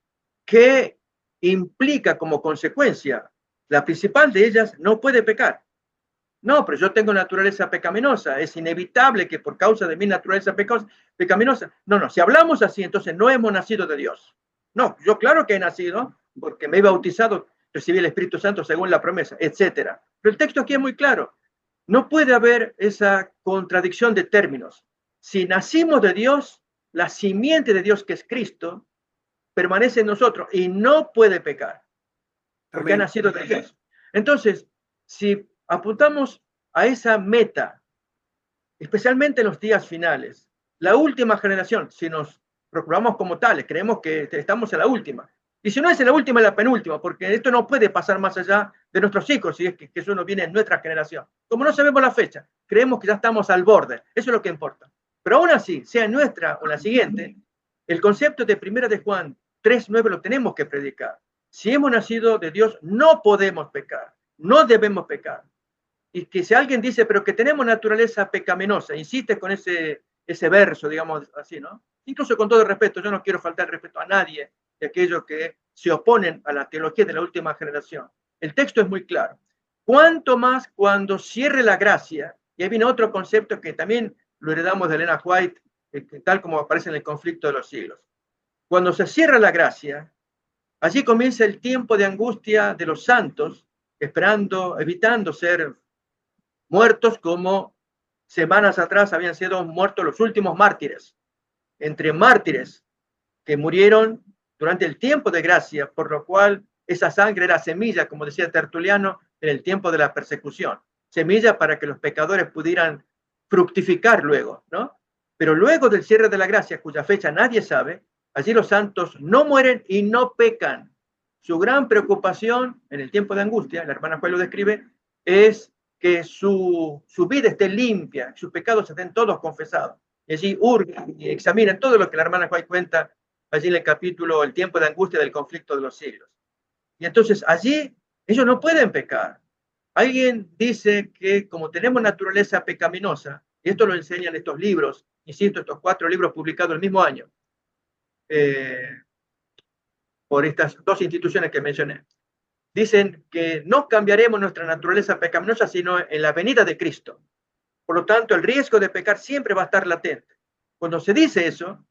qué implica como consecuencia. La principal de ellas, no puede pecar. No, pero yo tengo naturaleza pecaminosa. Es inevitable que por causa de mi naturaleza pecaminosa. No, si hablamos así, entonces no hemos nacido de Dios. No, yo claro que he nacido porque me he bautizado, recibí el Espíritu Santo según la promesa, etcétera. Pero el texto aquí es muy claro. No puede haber esa contradicción de términos. Si nacimos de Dios, la simiente de Dios, que es Cristo, permanece en nosotros y no puede pecar, porque Amén. ha nacido de Dios. Entonces, si apuntamos a esa meta, especialmente en los días finales, la última generación, si nos proclamamos como tales, creemos que estamos en la última. Y si no es en la última, es la penúltima, porque esto no puede pasar más allá de nuestros hijos, si es que eso no viene en nuestra generación. Como no sabemos la fecha, creemos que ya estamos al borde. Eso es lo que importa. Pero aún así, sea nuestra o la siguiente, el concepto de 1 de Juan 3:9 lo tenemos que predicar. Si hemos nacido de Dios, no podemos pecar, no debemos pecar. Y que si alguien dice, pero que tenemos naturaleza pecaminosa, insiste con ese verso, digamos así, ¿no? Incluso con todo el respeto, yo no quiero faltar el respeto a nadie de aquellos que se oponen a la teología de la última generación. El texto es muy claro. Cuanto más cuando cierre la gracia, y ahí viene otro concepto que también lo heredamos de Elena White, tal como aparece en el conflicto de los siglos. Cuando se cierra la gracia, allí comienza el tiempo de angustia de los santos, esperando, evitando ser muertos como semanas atrás habían sido muertos los últimos mártires. Entre mártires que murieron durante el tiempo de gracia, por lo cual esa sangre era semilla, como decía Tertuliano, en el tiempo de la persecución. Semilla para que los pecadores pudieran fructificar luego, ¿no? Pero luego del cierre de la gracia, cuya fecha nadie sabe, allí los santos no mueren y no pecan. Su gran preocupación en el tiempo de angustia, la hermana Juan lo describe, es que su vida esté limpia, sus pecados estén todos confesados. Y allí hurgan y examinan todo lo que la hermana Juan cuenta allí en el capítulo El tiempo de angustia del conflicto de los siglos. Y entonces allí ellos no pueden pecar. Alguien dice que como tenemos naturaleza pecaminosa, y esto lo enseñan estos libros, insisto, estos 4 libros publicados el mismo año, por estas 2 instituciones que mencioné, dicen que no cambiaremos nuestra naturaleza pecaminosa sino en la venida de Cristo. Por lo tanto, el riesgo de pecar siempre va a estar latente. Cuando se dice eso,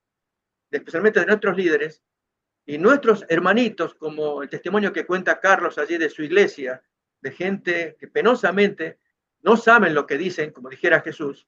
especialmente de nuestros líderes y nuestros hermanitos, como el testimonio que cuenta Carlos allí de su iglesia, de gente que penosamente no saben lo que dicen, como dijera Jesús,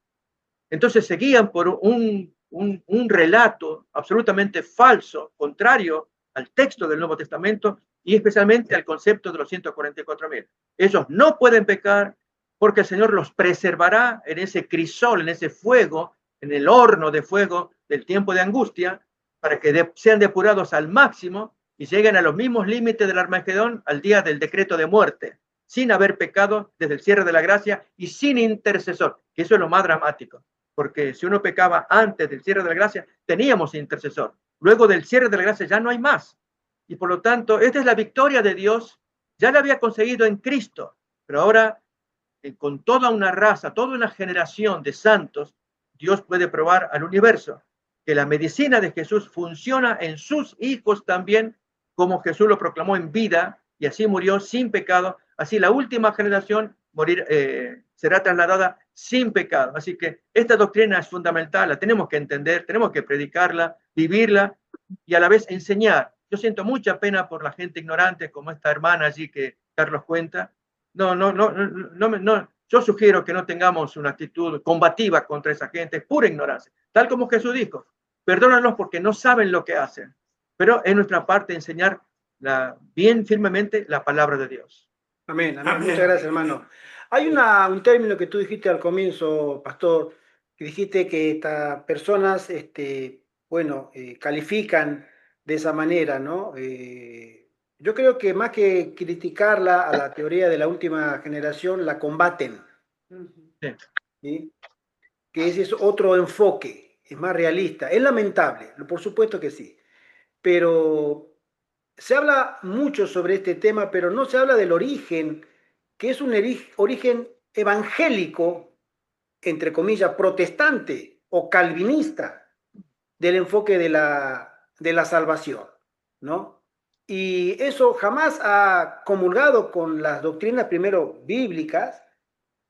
entonces se guían por un relato absolutamente falso, contrario al texto del Nuevo Testamento y especialmente al concepto de los 144,000. Ellos no pueden pecar porque el Señor los preservará en ese crisol, en ese fuego, en el horno de fuego del tiempo de angustia, para que sean depurados al máximo y lleguen a los mismos límites del Armagedón al día del decreto de muerte, sin haber pecado desde el cierre de la gracia y sin intercesor, que eso es lo más dramático, porque si uno pecaba antes del cierre de la gracia, teníamos intercesor. Luego del cierre de la gracia ya no hay más. Y por lo tanto, esta es la victoria de Dios. Ya la había conseguido en Cristo, pero ahora con toda una raza, toda una generación de santos, Dios puede probar al universo que la medicina de Jesús funciona en sus hijos también, como Jesús lo proclamó en vida, y así murió sin pecado. Así la última generación será trasladada sin pecado. Así que esta doctrina es fundamental, la tenemos que entender, tenemos que predicarla, vivirla y a la vez enseñar. Yo siento mucha pena por la gente ignorante, como esta hermana allí que Carlos cuenta. No, yo sugiero que no tengamos una actitud combativa contra esa gente, es pura ignorancia. Tal como Jesús dijo, perdónalos porque no saben lo que hacen. Pero es nuestra parte enseñar bien firmemente la palabra de Dios. Amén, amén. Muchas gracias, hermano. Hay un término que tú dijiste al comienzo, pastor, que dijiste que estas personas, bueno, califican de esa manera, ¿no? Yo creo que más que criticarla a la teoría de la última generación, la combaten, Sí. ¿sí? Que ese es otro enfoque, es más realista. Es lamentable, por supuesto que sí, pero se habla mucho sobre este tema, pero no se habla del origen, que es un origen evangélico, entre comillas, protestante o calvinista del enfoque de la salvación, ¿no? Y eso jamás ha comulgado con las doctrinas, primero, bíblicas,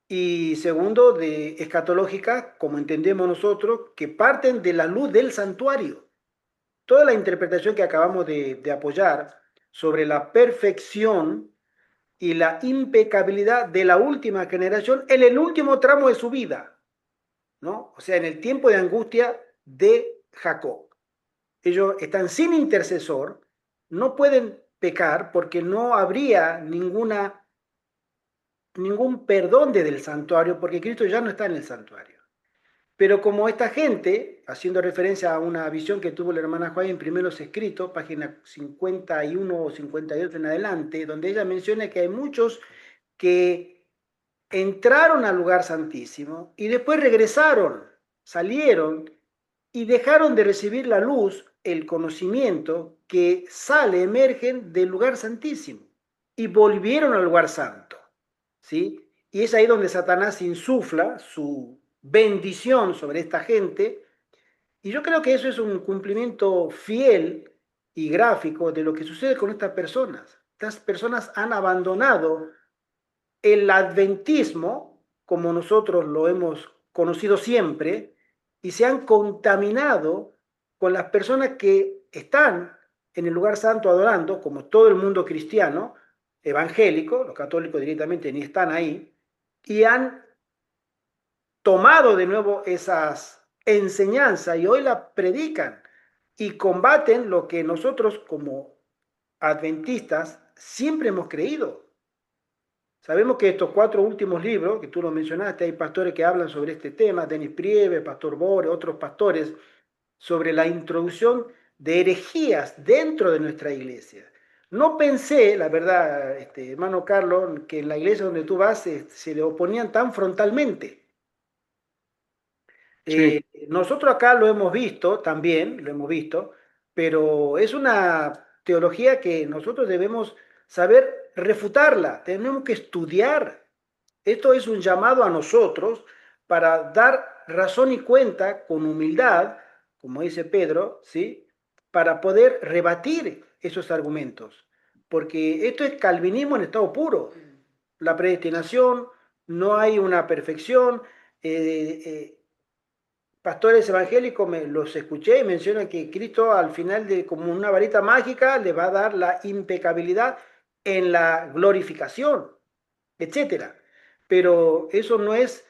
y segundo, de escatológicas, como entendemos nosotros, que parten de la luz del santuario. Toda la interpretación que acabamos de apoyar sobre la perfección y la impecabilidad de la última generación en el último tramo de su vida, ¿no? O sea, en el tiempo de angustia de Jacob. Ellos están sin intercesor, no pueden pecar porque no habría ningún perdón desde el santuario, porque Cristo ya no está en el santuario. Pero como esta gente, haciendo referencia a una visión que tuvo la hermana Juan en primeros escritos, página 51 o 52 en adelante, donde ella menciona que hay muchos que entraron al lugar santísimo y después regresaron, salieron y dejaron de recibir la luz, el conocimiento que sale, emergen del lugar santísimo y volvieron al lugar santo, ¿sí? Y es ahí donde Satanás insufla su bendición sobre esta gente, y yo creo que eso es un cumplimiento fiel y gráfico de lo que sucede con estas personas. Estas personas han abandonado el adventismo, como nosotros lo hemos conocido siempre, y se han contaminado con las personas que están en el lugar santo adorando, como todo el mundo cristiano, evangélico, los católicos directamente ni están ahí, y han tomado de nuevo esas enseñanzas y hoy la predican y combaten lo que nosotros como adventistas siempre hemos creído. Sabemos que estos 4 últimos libros, que tú lo mencionaste, hay pastores que hablan sobre este tema, Denis Priebe, Pastor Bore, otros pastores, sobre la introducción de herejías dentro de nuestra iglesia. No pensé, la verdad, hermano Carlos, que en la iglesia donde tú vas se le oponían tan frontalmente. Sí. Nosotros acá lo hemos visto también, lo hemos visto, pero es una teología que nosotros debemos saber refutarla, tenemos que estudiar. Esto es un llamado a nosotros para dar razón y cuenta con humildad, como dice Pedro, ¿sí? Para poder rebatir esos argumentos, porque esto es calvinismo en estado puro. La predestinación, no hay una perfección. eh, eh, Pastores evangélicos los escuché y mencionan que Cristo al final de como una varita mágica le va a dar la impecabilidad en la glorificación, etcétera. Pero eso no es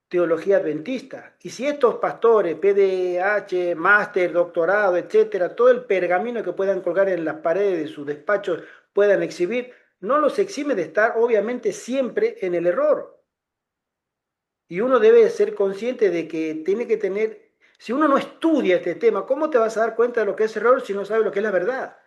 teología adventista. Y si estos pastores, PDH, máster, doctorado, etcétera, todo el pergamino que puedan colgar en las paredes de sus despachos puedan exhibir, no los exime de estar obviamente siempre en el error. Y uno debe ser consciente de que tiene que tener, si uno no estudia este tema, ¿cómo te vas a dar cuenta de lo que es error si no sabes lo que es la verdad?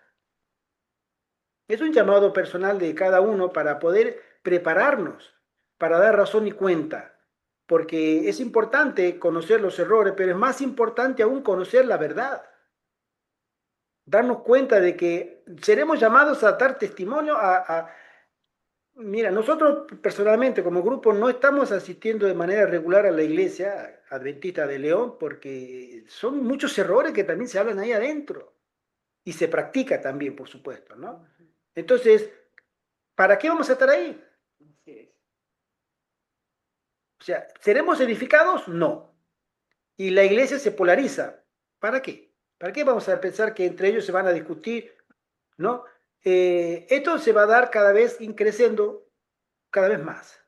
Es un llamado personal de cada uno para poder prepararnos, para dar razón y cuenta, porque es importante conocer los errores, pero es más importante aún conocer la verdad. darnos cuenta de que seremos llamados a dar testimonio Mira, nosotros personalmente como grupo no estamos asistiendo de manera regular a la iglesia adventista de León porque son muchos errores que también se hablan ahí adentro y se practica también, por supuesto, ¿no? Entonces, ¿para qué vamos a estar ahí? O sea, ¿seremos edificados? No. Y la iglesia se polariza. ¿Para qué? ¿Para qué vamos a pensar que entre ellos se van a discutir? ¿No? Esto se va a dar cada vez creciendo, cada vez más.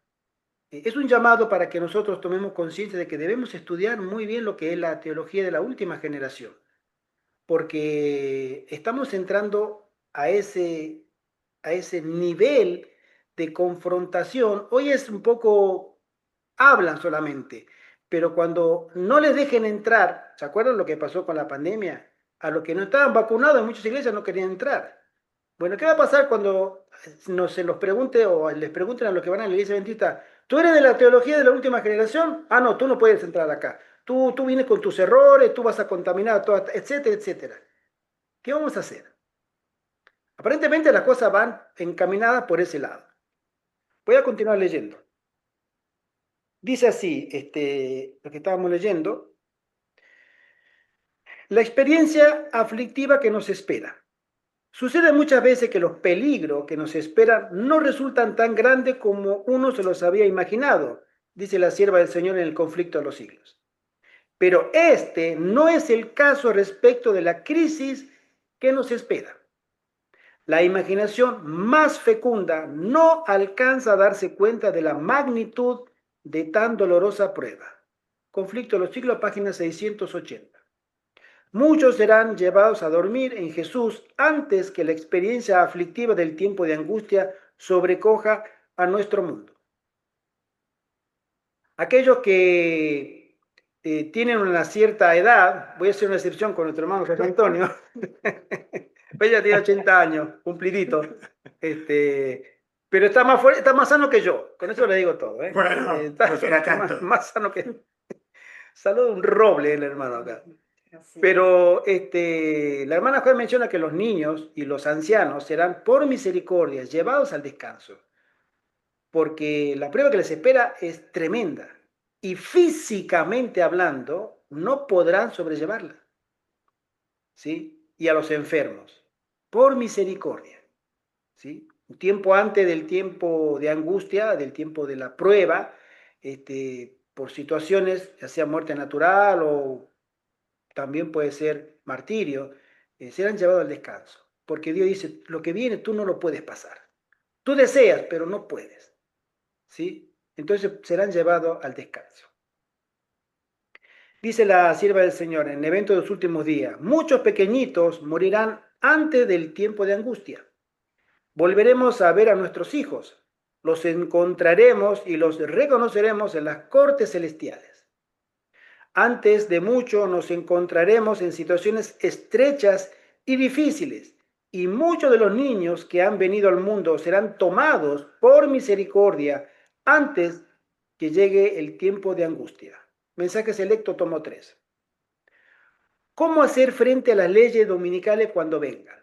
Es un llamado para que nosotros tomemos conciencia de que debemos estudiar muy bien lo que es la teología de la última generación, porque estamos entrando a ese nivel de confrontación. Hoy es un poco, hablan solamente, pero cuando no les dejen entrar, ¿se acuerdan lo que pasó con la pandemia? A los que no estaban vacunados en muchas iglesias no querían entrar. Bueno, ¿qué va a pasar cuando se los pregunte o les pregunten a los que van a la iglesia adventista? ¿Tú eres de la teología de la última generación? Ah, no, tú no puedes entrar acá. Tú vienes con tus errores, tú vas a contaminar, etcétera, etcétera. ¿Qué vamos a hacer? Aparentemente las cosas van encaminadas por ese lado. Voy a continuar leyendo. Dice así, lo que estábamos leyendo, la experiencia aflictiva que nos espera. Sucede muchas veces que los peligros que nos esperan no resultan tan grandes como uno se los había imaginado, dice la sierva del Señor en el conflicto de los siglos. Pero este no es el caso respecto de la crisis que nos espera. La imaginación más fecunda no alcanza a darse cuenta de la magnitud de tan dolorosa prueba. Conflicto de los siglos, página 680. Muchos serán llevados a dormir en Jesús antes que la experiencia aflictiva del tiempo de angustia sobrecoja a nuestro mundo. Aquellos que tienen una cierta edad, voy a hacer una excepción con nuestro hermano José Antonio, pues ya tiene 80 años, cumplidito, pero está más fuerte, está más sano que yo, con eso le digo todo. Bueno, está no será tanto. más sano que... Saludo un roble el hermano acá. Así. Pero la hermana Juan menciona que los niños y los ancianos serán por misericordia llevados al descanso, porque la prueba que les espera es tremenda y físicamente hablando no podrán sobrellevarla, ¿sí? Y a los enfermos, por misericordia, ¿sí? Un tiempo antes del tiempo de angustia, del tiempo de la prueba, por situaciones, ya sea muerte natural o también puede ser martirio, serán llevados al descanso. Porque Dios dice, lo que viene tú no lo puedes pasar. Tú deseas, pero no puedes. ¿Sí? Entonces serán llevados al descanso. Dice la sierva del Señor en el evento de los últimos días, muchos pequeñitos morirán antes del tiempo de angustia. Volveremos a ver a nuestros hijos. Los encontraremos y los reconoceremos en las cortes celestiales. Antes de mucho nos encontraremos en situaciones estrechas y difíciles, y muchos de los niños que han venido al mundo serán tomados por misericordia antes que llegue el tiempo de angustia. Mensaje selecto, tomo 3. ¿Cómo hacer frente a las leyes dominicales cuando vengan?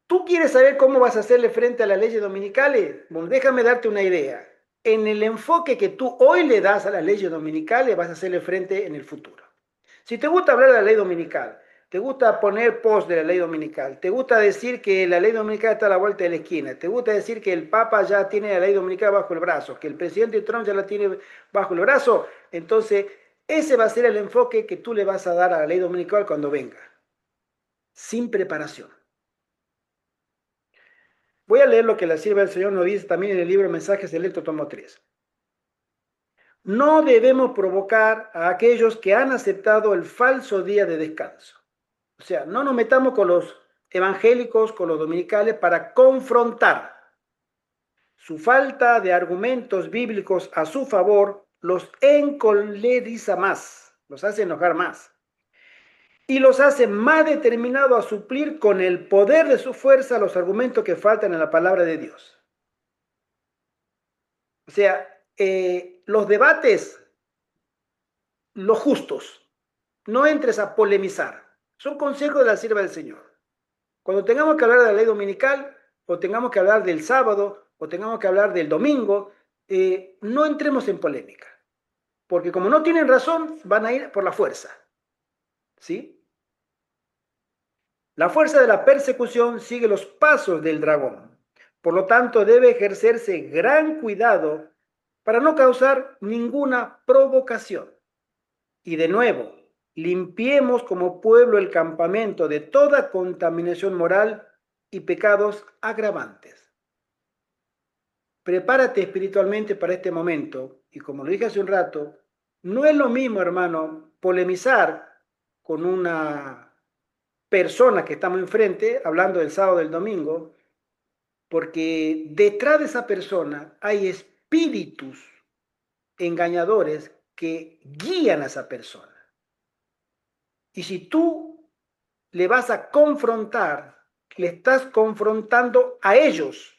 ¿Tú quieres saber cómo vas a hacerle frente a las leyes dominicales? Bueno, déjame darte una idea. En el enfoque que tú hoy le das a las leyes dominicales, vas a hacerle frente en el futuro. Si te gusta hablar de la ley dominical, te gusta poner post de la ley dominical, te gusta decir que la ley dominical está a la vuelta de la esquina, te gusta decir que el Papa ya tiene la ley dominical bajo el brazo, que el presidente Trump ya la tiene bajo el brazo, entonces ese va a ser el enfoque que tú le vas a dar a la ley dominical cuando venga, sin preparación. Voy a leer lo que la sierva del Señor nos dice también en el libro Mensajes Selecto, tomo 3. No debemos provocar a aquellos que han aceptado el falso día de descanso. O sea, no nos metamos con los evangélicos, con los dominicales, para confrontar. Su falta de argumentos bíblicos a su favor los encoleriza más, los hace enojar más. Y los hace más determinados a suplir con el poder de su fuerza los argumentos que faltan en la palabra de Dios. O sea, los debates, los justos, no entres a polemizar. Son consejos de la sierva del Señor. Cuando tengamos que hablar de la ley dominical, o tengamos que hablar del sábado, o tengamos que hablar del domingo, no entremos en polémica. Porque como no tienen razón, van a ir por la fuerza. ¿Sí? La fuerza de la persecución sigue los pasos del dragón. Por lo tanto, debe ejercerse gran cuidado para no causar ninguna provocación. Y de nuevo, limpiemos como pueblo el campamento de toda contaminación moral y pecados agravantes. Prepárate espiritualmente para este momento y como lo dije hace un rato, no es lo mismo, hermano, polemizar con una persona que estamos enfrente, hablando del sábado o del domingo, porque detrás de esa persona hay espíritus engañadores que guían a esa persona. Y si tú le vas a confrontar, le estás confrontando a ellos.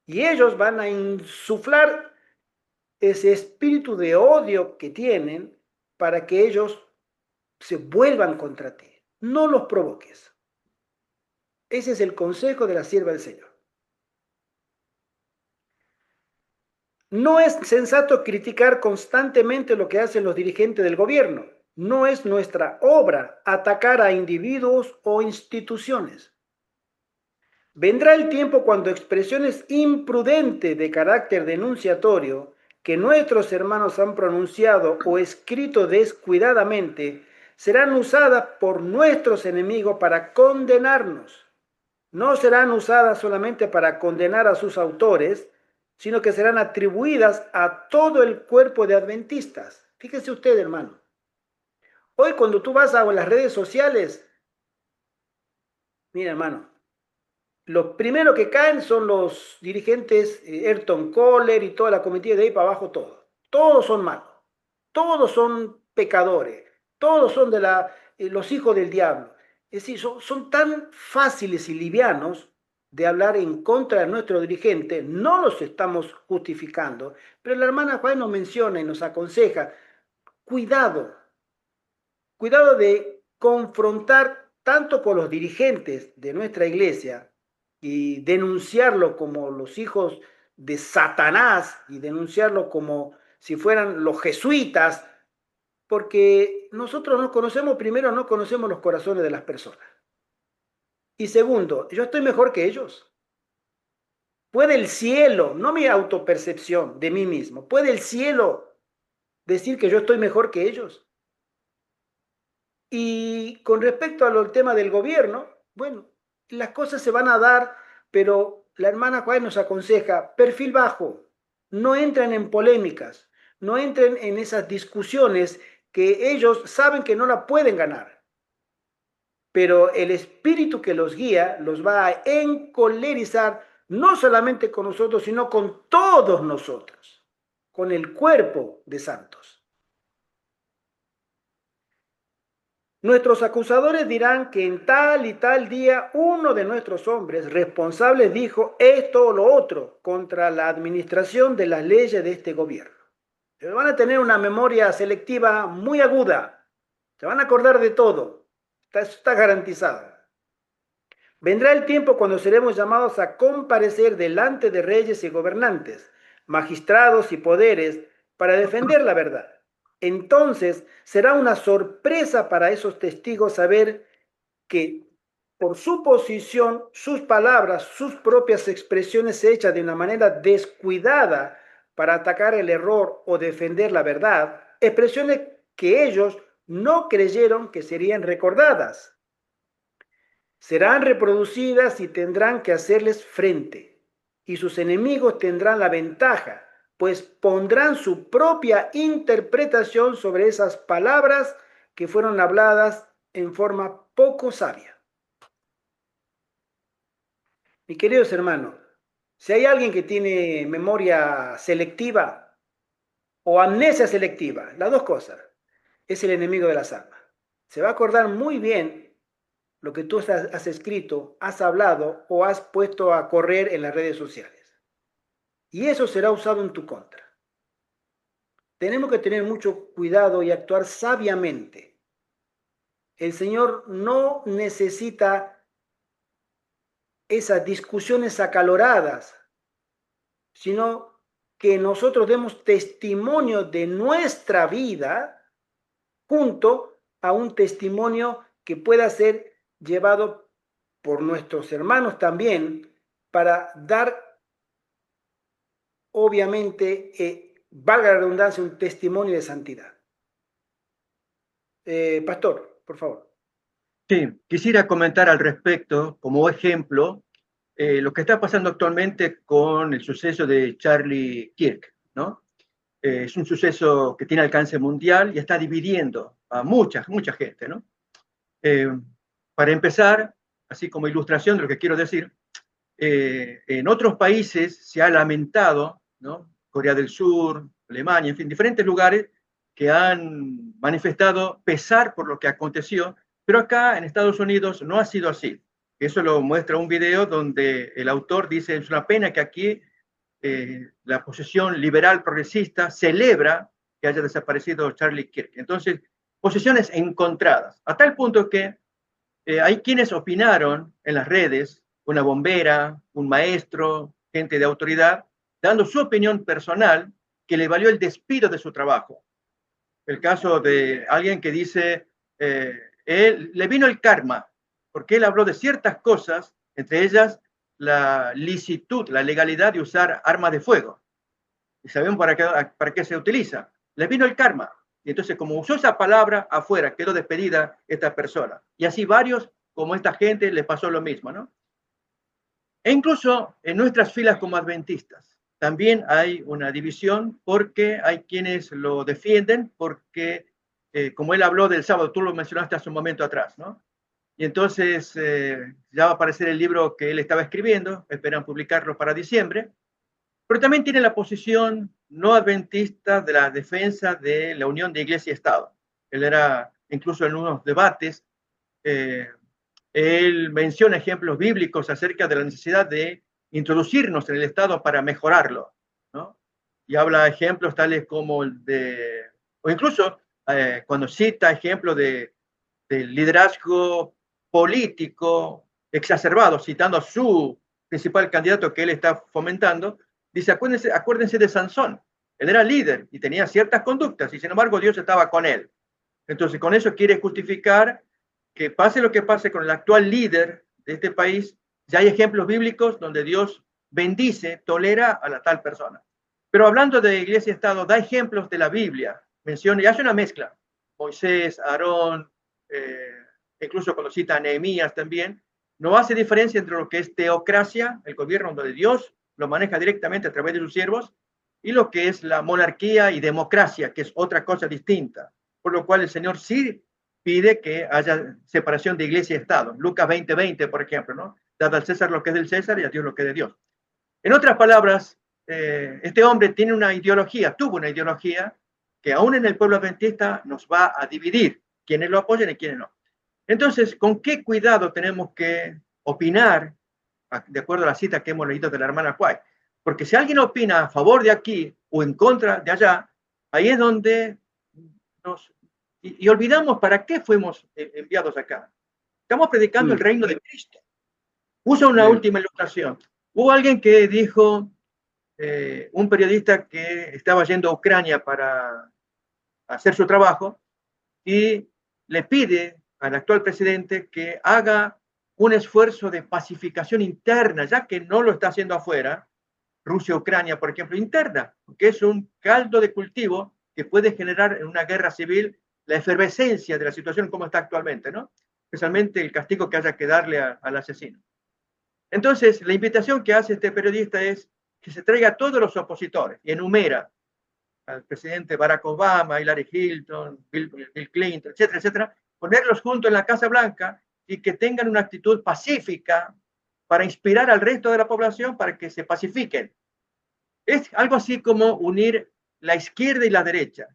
Y ellos van a insuflar ese espíritu de odio que tienen para que ellos se vuelvan contra ti. No los provoques. Ese es el consejo de la sierva del Señor. No es sensato criticar constantemente lo que hacen los dirigentes del gobierno. No es nuestra obra atacar a individuos o instituciones. Vendrá el tiempo cuando expresiones imprudentes de carácter denunciatorio que nuestros hermanos han pronunciado o escrito descuidadamente serán usadas por nuestros enemigos para condenarnos. No serán usadas solamente para condenar a sus autores, sino que serán atribuidas a todo el cuerpo de adventistas. Fíjese usted, hermano. Hoy cuando tú vas a las redes sociales, mira, hermano, los primeros que caen son los dirigentes Ayrton Kohler y toda la comitiva de ahí para abajo, todo. Todos son malos, todos son pecadores, todos son los hijos del diablo. Es decir, son tan fáciles y livianos de hablar en contra de nuestro dirigente, no los estamos justificando, pero la hermana Juan nos menciona y nos aconseja, cuidado, cuidado de confrontar tanto con los dirigentes de nuestra iglesia y denunciarlo como los hijos de Satanás y denunciarlo como si fueran los jesuitas, porque nosotros no conocemos, primero no conocemos los corazones de las personas. Y segundo, yo estoy mejor que ellos. Puede el cielo, no mi autopercepción de mí mismo, puede el cielo decir que yo estoy mejor que ellos. Y con respecto al tema del gobierno, bueno, las cosas se van a dar, pero la hermana Juárez nos aconseja, perfil bajo, no entren en polémicas, no entren en esas discusiones que ellos saben que no la pueden ganar. Pero el espíritu que los guía los va a encolerizar no solamente con nosotros, sino con todos nosotros, con el cuerpo de santos. Nuestros acusadores dirán que en tal y tal día uno de nuestros hombres responsables dijo esto o lo otro contra la administración de las leyes de este gobierno. Van a tener una memoria selectiva muy aguda, se van a acordar de todo, está garantizado. Vendrá el tiempo cuando seremos llamados a comparecer delante de reyes y gobernantes, magistrados y poderes para defender la verdad. Entonces será una sorpresa para esos testigos saber que por su posición, sus palabras, sus propias expresiones hechas de una manera descuidada para atacar el error o defender la verdad, expresiones que ellos no creyeron que serían recordadas, serán reproducidas y tendrán que hacerles frente, y sus enemigos tendrán la ventaja, pues pondrán su propia interpretación sobre esas palabras que fueron habladas en forma poco sabia. Mis queridos hermanos, si hay alguien que tiene memoria selectiva o amnesia selectiva, las dos cosas, es el enemigo de las almas. Se va a acordar muy bien lo que tú has escrito, has hablado o has puesto a correr en las redes sociales. Y eso será usado en tu contra. Tenemos que tener mucho cuidado y actuar sabiamente. El Señor no necesita esas discusiones acaloradas, sino que nosotros demos testimonio de nuestra vida junto a un testimonio que pueda ser llevado por nuestros hermanos también para dar, obviamente, valga la redundancia, un testimonio de santidad. Pastor, por favor. Sí, quisiera comentar al respecto, como ejemplo, lo que está pasando actualmente con el suceso de Charlie Kirk, ¿no? Es un suceso que tiene alcance mundial y está dividiendo a mucha gente, ¿no? Para empezar, así como ilustración de lo que quiero decir, en otros países se ha lamentado, ¿no? Corea del Sur, Alemania, en fin, diferentes lugares que han manifestado pesar por lo que aconteció, pero acá en Estados Unidos no ha sido así. Eso lo muestra un video donde el autor dice, es una pena que aquí la posición liberal progresista celebra que haya desaparecido Charlie Kirk. Entonces, posiciones encontradas, a tal punto que hay quienes opinaron en las redes, una bombera, un maestro, gente de autoridad, dando su opinión personal que le valió el despido de su trabajo. El caso de alguien que dice, él, le vino el karma, porque él habló de ciertas cosas, entre ellas la licitud, la legalidad de usar armas de fuego. Y sabemos para qué se utiliza. Le vino el karma. Y entonces, como usó esa palabra, afuera quedó despedida esta persona. Y así varios, como esta gente, les pasó lo mismo, ¿no? E incluso en nuestras filas como adventistas, también hay una división porque hay quienes lo defienden, porque, como él habló del sábado, tú lo mencionaste hace un momento atrás, ¿no? Y entonces ya va a aparecer el libro que él estaba escribiendo, esperan publicarlo para diciembre, pero también tiene la posición no adventista de la defensa de la unión de iglesia y Estado. Él era, incluso en unos debates, él menciona ejemplos bíblicos acerca de la necesidad de introducirnos en el Estado para mejorarlo, ¿no? Y habla ejemplos tales como el de, o incluso cuando cita ejemplos de liderazgo político exacerbado, citando a su principal candidato que él está fomentando, dice, acuérdense de Sansón. Él era líder y tenía ciertas conductas y sin embargo Dios estaba con él. Entonces con eso quiere justificar que pase lo que pase con el actual líder de este país, ya hay ejemplos bíblicos donde Dios bendice, tolera a la tal persona. Pero hablando de iglesia y Estado, da ejemplos de la Biblia, menciona y hace una mezcla. Moisés, Aarón, incluso cuando cita a Nehemías también, no hace diferencia entre lo que es teocracia, el gobierno donde Dios lo maneja directamente a través de sus siervos, y lo que es la monarquía y democracia, que es otra cosa distinta. Por lo cual el Señor sí pide que haya separación de iglesia y Estado. Lucas 20:20, por ejemplo, ¿no? Dad al César lo que es del César y a Dios lo que es de Dios. En otras palabras, este hombre tiene una ideología, tuvo una ideología que aún en el pueblo adventista nos va a dividir, quienes lo apoyan y quienes no. Entonces, ¿con qué cuidado tenemos que opinar, de acuerdo a la cita que hemos leído de la hermana White? Porque si alguien opina a favor de aquí o en contra de allá, ahí es donde nos... Y olvidamos para qué fuimos enviados acá. Estamos predicando el reino de Cristo. Uso una última ilustración. Hubo alguien que dijo, un periodista que estaba yendo a Ucrania para hacer su trabajo y le pide al actual presidente que haga un esfuerzo de pacificación interna, ya que no lo está haciendo afuera, Rusia-Ucrania, por ejemplo, interna, que es un caldo de cultivo que puede generar en una guerra civil la efervescencia de la situación como está actualmente, ¿no? Especialmente el castigo que haya que darle al asesino. Entonces, la invitación que hace este periodista es que se traiga a todos los opositores y enumera al presidente Barack Obama, Hillary Clinton, Bill Clinton, etcétera, etcétera, ponerlos juntos en la Casa Blanca y que tengan una actitud pacífica para inspirar al resto de la población para que se pacifiquen. Es algo así como unir la izquierda y la derecha,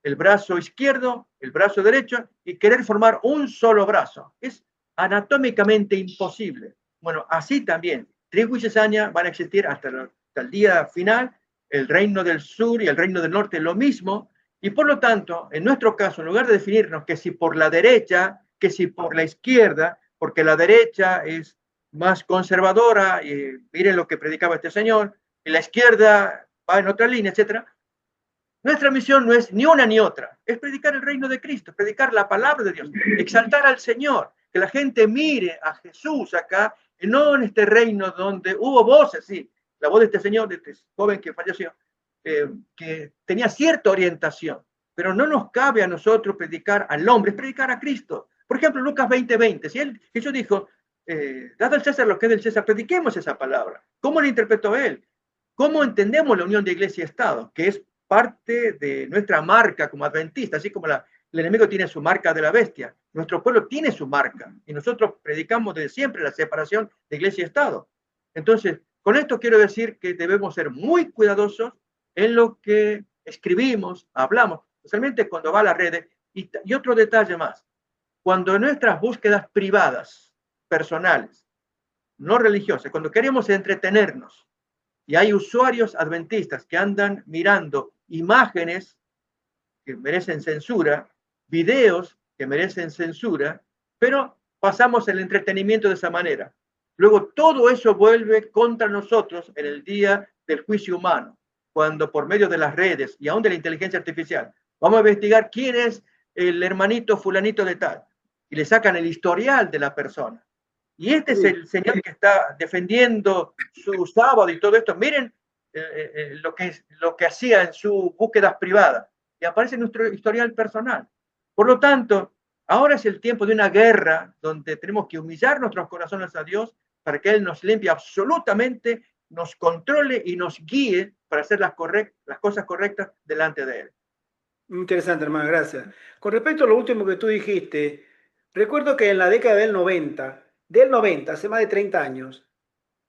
el brazo izquierdo, el brazo derecho, y querer formar un solo brazo. Es anatómicamente imposible. Bueno, así también, trigo y cizaña van a existir hasta el día final, el reino del sur y el reino del norte lo mismo, y por lo tanto, en nuestro caso, en lugar de definirnos que si por la derecha que si por la izquierda, porque la derecha es más conservadora, y miren lo que predicaba este señor, y la izquierda va en otra línea, etcétera. Nuestra misión no es ni una ni otra, es predicar el reino de Cristo, predicar la palabra de Dios, exaltar al Señor, que la gente mire a Jesús acá, y no en este reino donde hubo voces, sí, la voz de este señor, de este joven que falleció, que tenía cierta orientación, pero no nos cabe a nosotros predicar al hombre, es predicar a Cristo. Por ejemplo, Lucas 20:20, si Jesús dijo, dad al César lo que es del César, prediquemos esa palabra. ¿Cómo la interpretó él? ¿Cómo entendemos la unión de iglesia y Estado? Que es parte de nuestra marca como adventistas, así como el enemigo tiene su marca de la bestia. Nuestro pueblo tiene su marca y nosotros predicamos desde siempre la separación de iglesia y Estado. Entonces, con esto quiero decir que debemos ser muy cuidadosos en lo que escribimos, hablamos, especialmente cuando va a las redes. Y otro detalle más, cuando en nuestras búsquedas privadas, personales, no religiosas, cuando queremos entretenernos, y hay usuarios adventistas que andan mirando imágenes que merecen censura, videos que merecen censura, pero pasamos el entretenimiento de esa manera. Luego todo eso vuelve contra nosotros en el día del juicio humano, cuando por medio de las redes y aún de la inteligencia artificial vamos a investigar quién es el hermanito fulanito de tal y le sacan el historial de la persona. Y este es el señor que está defendiendo su sábado y todo esto. Miren lo que hacía en sus búsquedas privadas. Y aparece nuestro historial personal. Por lo tanto, ahora es el tiempo de una guerra donde tenemos que humillar nuestros corazones a Dios para que Él nos limpie absolutamente, nos controle y nos guíe para hacer las cosas correctas delante de Él. Interesante, hermano, gracias. Con respecto a lo último que tú dijiste, recuerdo que en la década del 90, hace más de 30 años,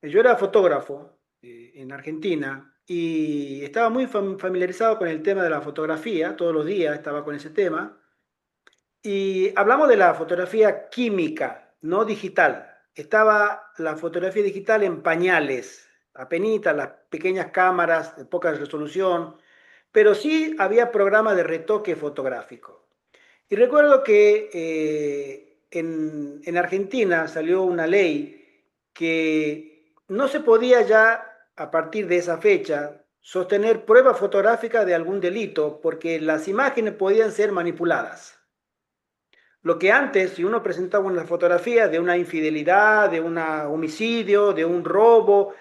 yo era fotógrafo en Argentina y estaba muy familiarizado con el tema de la fotografía, todos los días estaba con ese tema. Y hablamos de la fotografía química, no digital. Estaba la fotografía digital en pañales, apenitas, las pequeñas cámaras de poca resolución, pero sí había programas de retoque fotográfico. Y recuerdo que en Argentina salió una ley que no se podía ya, a partir de esa fecha, sostener prueba fotográfica de algún delito porque las imágenes podían ser manipuladas. Lo que antes, si uno presentaba una fotografía de una infidelidad, de un homicidio, de un robo,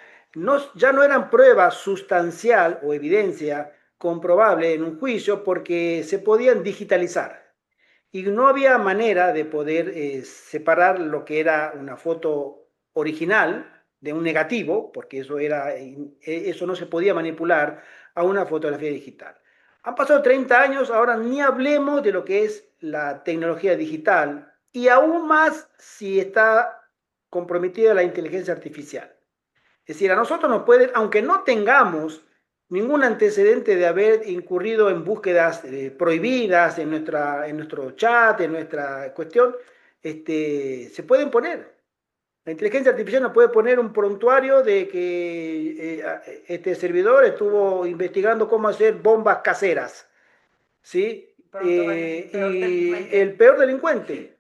ya no eran pruebas sustancial o evidencia comprobable en un juicio porque se podían digitalizar. Y no había manera de poder separar lo que era una foto original de un negativo, porque eso no se podía manipular a una fotografía digital. Han pasado 30 años, ahora ni hablemos de lo que es la tecnología digital y aún más si está comprometida la inteligencia artificial. Es decir, a nosotros nos pueden, aunque no tengamos ningún antecedente de haber incurrido en búsquedas prohibidas en nuestro chat, en nuestra cuestión, se pueden poner. La inteligencia artificial nos puede poner un prontuario de que este servidor estuvo investigando cómo hacer bombas caseras, ¿sí? Y el peor delincuente.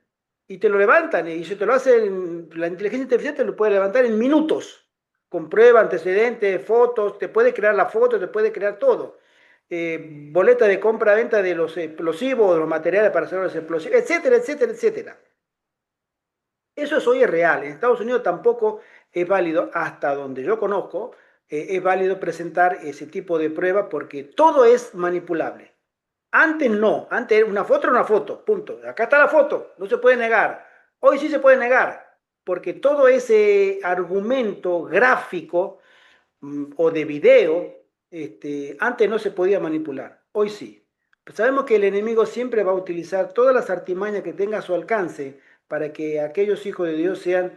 Y te lo levantan, y se te lo hacen, la inteligencia artificial te lo puede levantar en minutos, con prueba, antecedentes, fotos, te puede crear la foto, te puede crear todo. Boleta de compra-venta de los explosivos, de los materiales para hacer los explosivos, etcétera, etcétera, etcétera. Eso hoy es real. En Estados Unidos tampoco es válido, hasta donde yo conozco, es válido presentar ese tipo de prueba porque todo es manipulable. Antes no, antes una foto era una foto, punto. Acá está la foto, no se puede negar. Hoy sí se puede negar, porque todo ese argumento gráfico o de video, antes no se podía manipular, hoy sí. Pues sabemos que el enemigo siempre va a utilizar todas las artimañas que tenga a su alcance para que aquellos hijos de Dios sean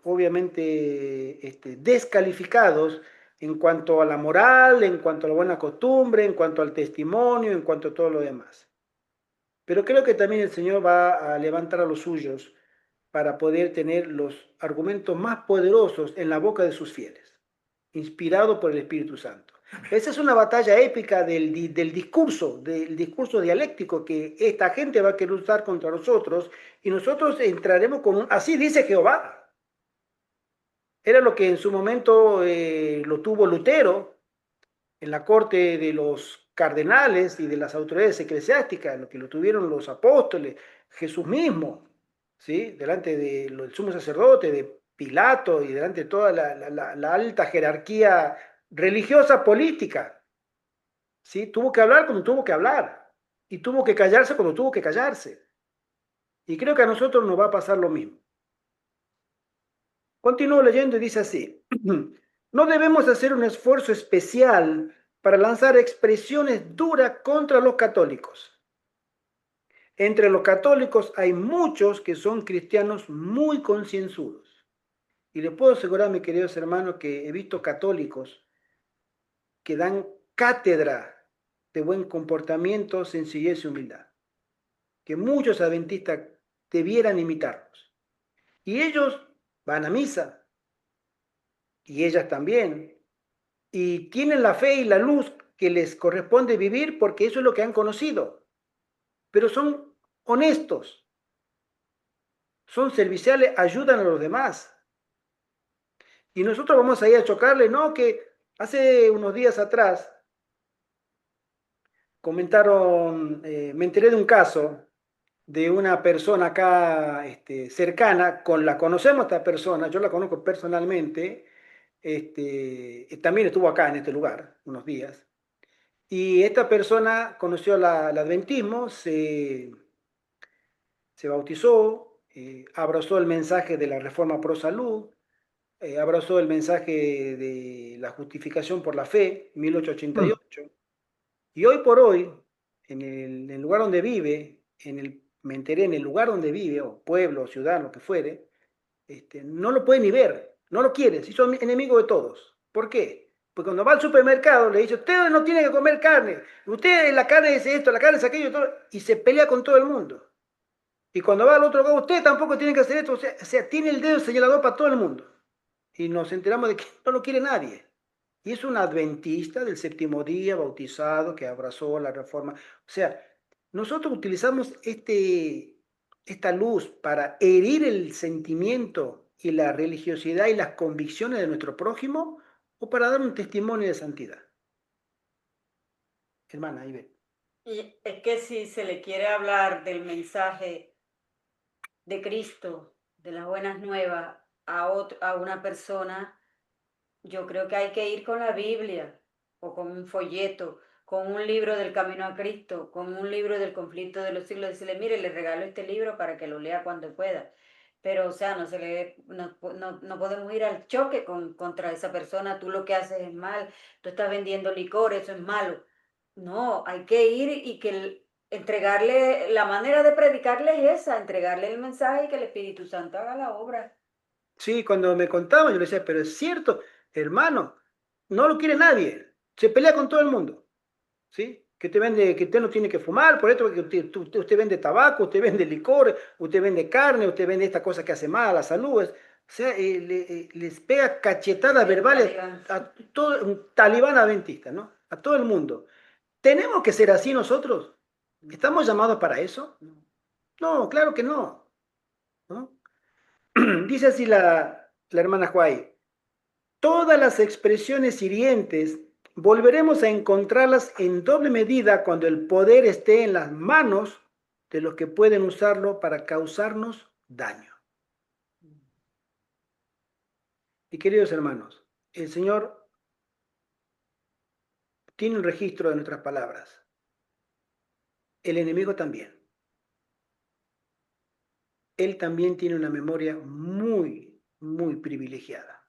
obviamente descalificados en cuanto a la moral, en cuanto a la buena costumbre, en cuanto al testimonio, en cuanto a todo lo demás. Pero creo que también el Señor va a levantar a los suyos para poder tener los argumentos más poderosos en la boca de sus fieles, inspirado por el Espíritu Santo. Esa es una batalla épica del discurso, del discurso dialéctico que esta gente va a querer usar contra nosotros y nosotros entraremos con un, así dice Jehová. Era lo que en su momento lo tuvo Lutero en la corte de los cardenales y de las autoridades eclesiásticas, lo que lo tuvieron los apóstoles, Jesús mismo, ¿sí? Delante del sumo sacerdote, de Pilato y delante de toda la alta jerarquía religiosa política, ¿sí? Tuvo que hablar cuando tuvo que hablar y tuvo que callarse cuando tuvo que callarse. Y creo que a nosotros nos va a pasar lo mismo. Continúo leyendo y dice así, no debemos hacer un esfuerzo especial para lanzar expresiones duras contra los católicos. Entre los católicos hay muchos que son cristianos muy concienzudos. Y les puedo asegurar, mis queridos hermanos, que he visto católicos que dan cátedra de buen comportamiento, sencillez y humildad, que muchos adventistas debieran imitarlos. Y ellos van a misa, y ellas también, y tienen la fe y la luz que les corresponde vivir porque eso es lo que han conocido, pero son honestos, son serviciales, ayudan a los demás. Y nosotros vamos a ir a chocarle, ¿no? Que hace unos días atrás comentaron, me enteré de un caso de una persona acá cercana, la conocemos a esta persona, yo la conozco personalmente, también estuvo acá en este lugar unos días. Y esta persona conoció el adventismo, se bautizó, abrazó el mensaje de la reforma pro salud, abrazó el mensaje de la justificación por la fe, 1888. Y hoy por hoy, en el lugar donde vive, me enteré en el lugar donde vive, o pueblo, o ciudad, lo que fuere, no lo puede ni ver, no lo quiere, se hizo enemigo de todos. ¿Por qué? Porque cuando va al supermercado le dice, usted no tiene que comer carne, usted la carne es esto, la carne es aquello, todo, y se pelea con todo el mundo. Y cuando va al otro lado, usted tampoco tiene que hacer esto, o sea, tiene el dedo señalador para todo el mundo. Y nos enteramos de que no lo quiere nadie. Y es un adventista del séptimo día, bautizado, que abrazó la reforma. O sea, nosotros utilizamos esta luz para herir el sentimiento y la religiosidad y las convicciones de nuestro prójimo o para dar un testimonio de santidad. Hermana, ahí ve. Y es que si se le quiere hablar del mensaje de Cristo, de las buenas nuevas, a una persona, yo creo que hay que ir con la Biblia o con un folleto, con un libro del Camino a Cristo, con un libro del conflicto de los siglos, decirle, mire, le regalo este libro para que lo lea cuando pueda. Pero, o sea, no podemos ir al choque contra esa persona, tú lo que haces es mal, tú estás vendiendo licor, eso es malo. No, hay que ir y entregarle, la manera de predicarle es esa, entregarle el mensaje y que el Espíritu Santo haga la obra. Sí, cuando me contaban, yo le decía, pero es cierto, hermano, no lo quiere nadie, se pelea con todo el mundo, ¿sí? Que te vende, que usted no tiene que fumar, por esto que usted vende tabaco, usted vende licor, usted vende carne, usted vende esta cosa que hace mal a la salud. O sea, les pega cachetadas verbales a todo, un talibán adventista, ¿no? A todo el mundo. ¿Tenemos que ser así nosotros? ¿Estamos llamados para eso? No, claro que no, ¿no? Dice así la hermana Huay, todas las expresiones hirientes volveremos a encontrarlas en doble medida cuando el poder esté en las manos de los que pueden usarlo para causarnos daño. Y queridos hermanos, el Señor tiene un registro de nuestras palabras. El enemigo también. Él también tiene una memoria muy, muy privilegiada.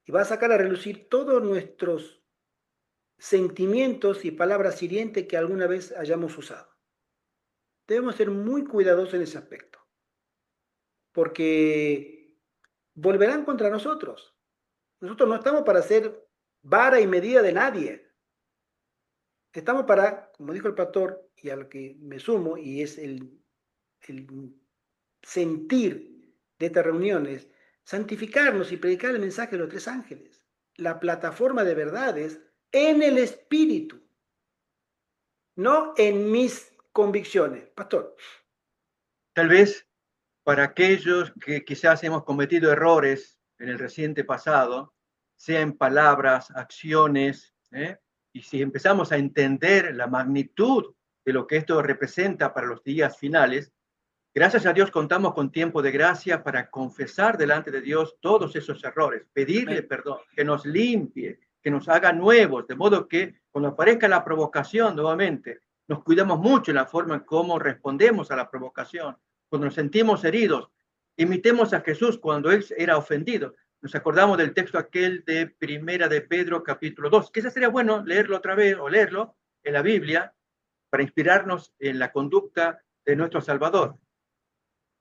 Y va a sacar a relucir todos nuestros sentimientos y palabras hirientes que alguna vez hayamos usado. Debemos ser muy cuidadosos en ese aspecto, porque volverán contra nosotros. Nosotros no estamos para ser vara y medida de nadie. Estamos para, como dijo el pastor, y a lo que me sumo, y es el sentir de estas reuniones, santificarnos y predicar el mensaje de los tres ángeles. La plataforma de verdades en el espíritu, no en mis convicciones. Pastor. Tal vez para aquellos que quizás hemos cometido errores en el reciente pasado, sea en palabras, acciones, y si empezamos a entender la magnitud de lo que esto representa para los días finales, gracias a Dios contamos con tiempo de gracia para confesar delante de Dios todos esos errores, pedirle perdón, que nos limpie, que nos haga nuevos, de modo que cuando aparezca la provocación nuevamente, nos cuidamos mucho en la forma en cómo respondemos a la provocación. Cuando nos sentimos heridos, imitemos a Jesús cuando Él era ofendido. Nos acordamos del texto aquel de Primera de Pedro, capítulo 2, que ese sería bueno leerlo otra vez o leerlo en la Biblia para inspirarnos en la conducta de nuestro Salvador.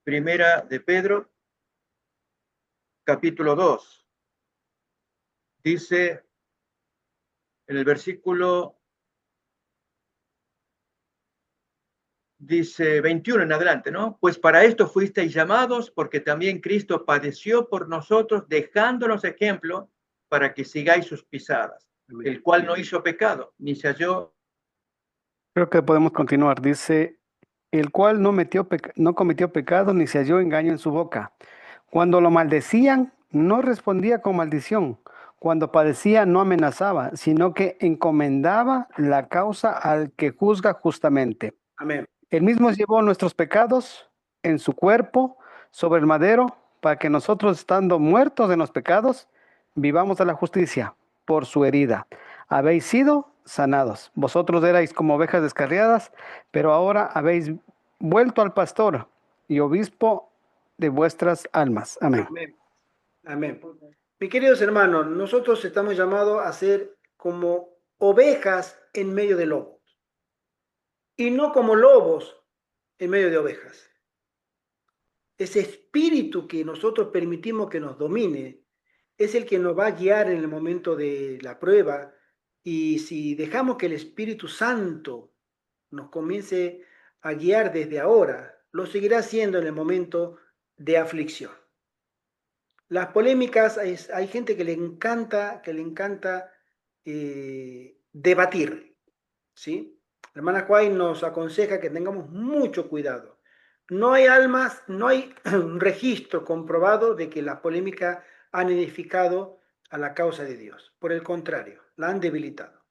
Primera de Pedro, capítulo 2. Dice en el versículo, dice 21 en adelante, ¿no? Pues para esto fuisteis llamados, porque también Cristo padeció por nosotros, dejándonos ejemplo para que sigáis sus pisadas, el cual no hizo pecado, ni se halló. Creo que podemos continuar. Dice, el cual no cometió pecado ni se halló engaño en su boca. Cuando lo maldecían, no respondía con maldición. Cuando padecía, no amenazaba, sino que encomendaba la causa al que juzga justamente. Amén. Él mismo llevó nuestros pecados en su cuerpo sobre el madero, para que nosotros, estando muertos en los pecados, vivamos a la justicia. Por su herida habéis sido sanados. Vosotros erais como ovejas descarriadas, pero ahora habéis vuelto al pastor y obispo de vuestras almas. Amén. Amén. Amén. Mis queridos hermanos, nosotros estamos llamados a ser como ovejas en medio de lobos y no como lobos en medio de ovejas. Ese espíritu que nosotros permitimos que nos domine es el que nos va a guiar en el momento de la prueba, y si dejamos que el Espíritu Santo nos comience a guiar desde ahora, lo seguirá haciendo en el momento de aflicción. Las polémicas, hay gente que le encanta debatir, ¿sí? La hermana Juárez nos aconseja que tengamos mucho cuidado. No hay almas, no hay un registro comprobado de que la polémica han edificado a la causa de Dios. Por el contrario, la han debilitado.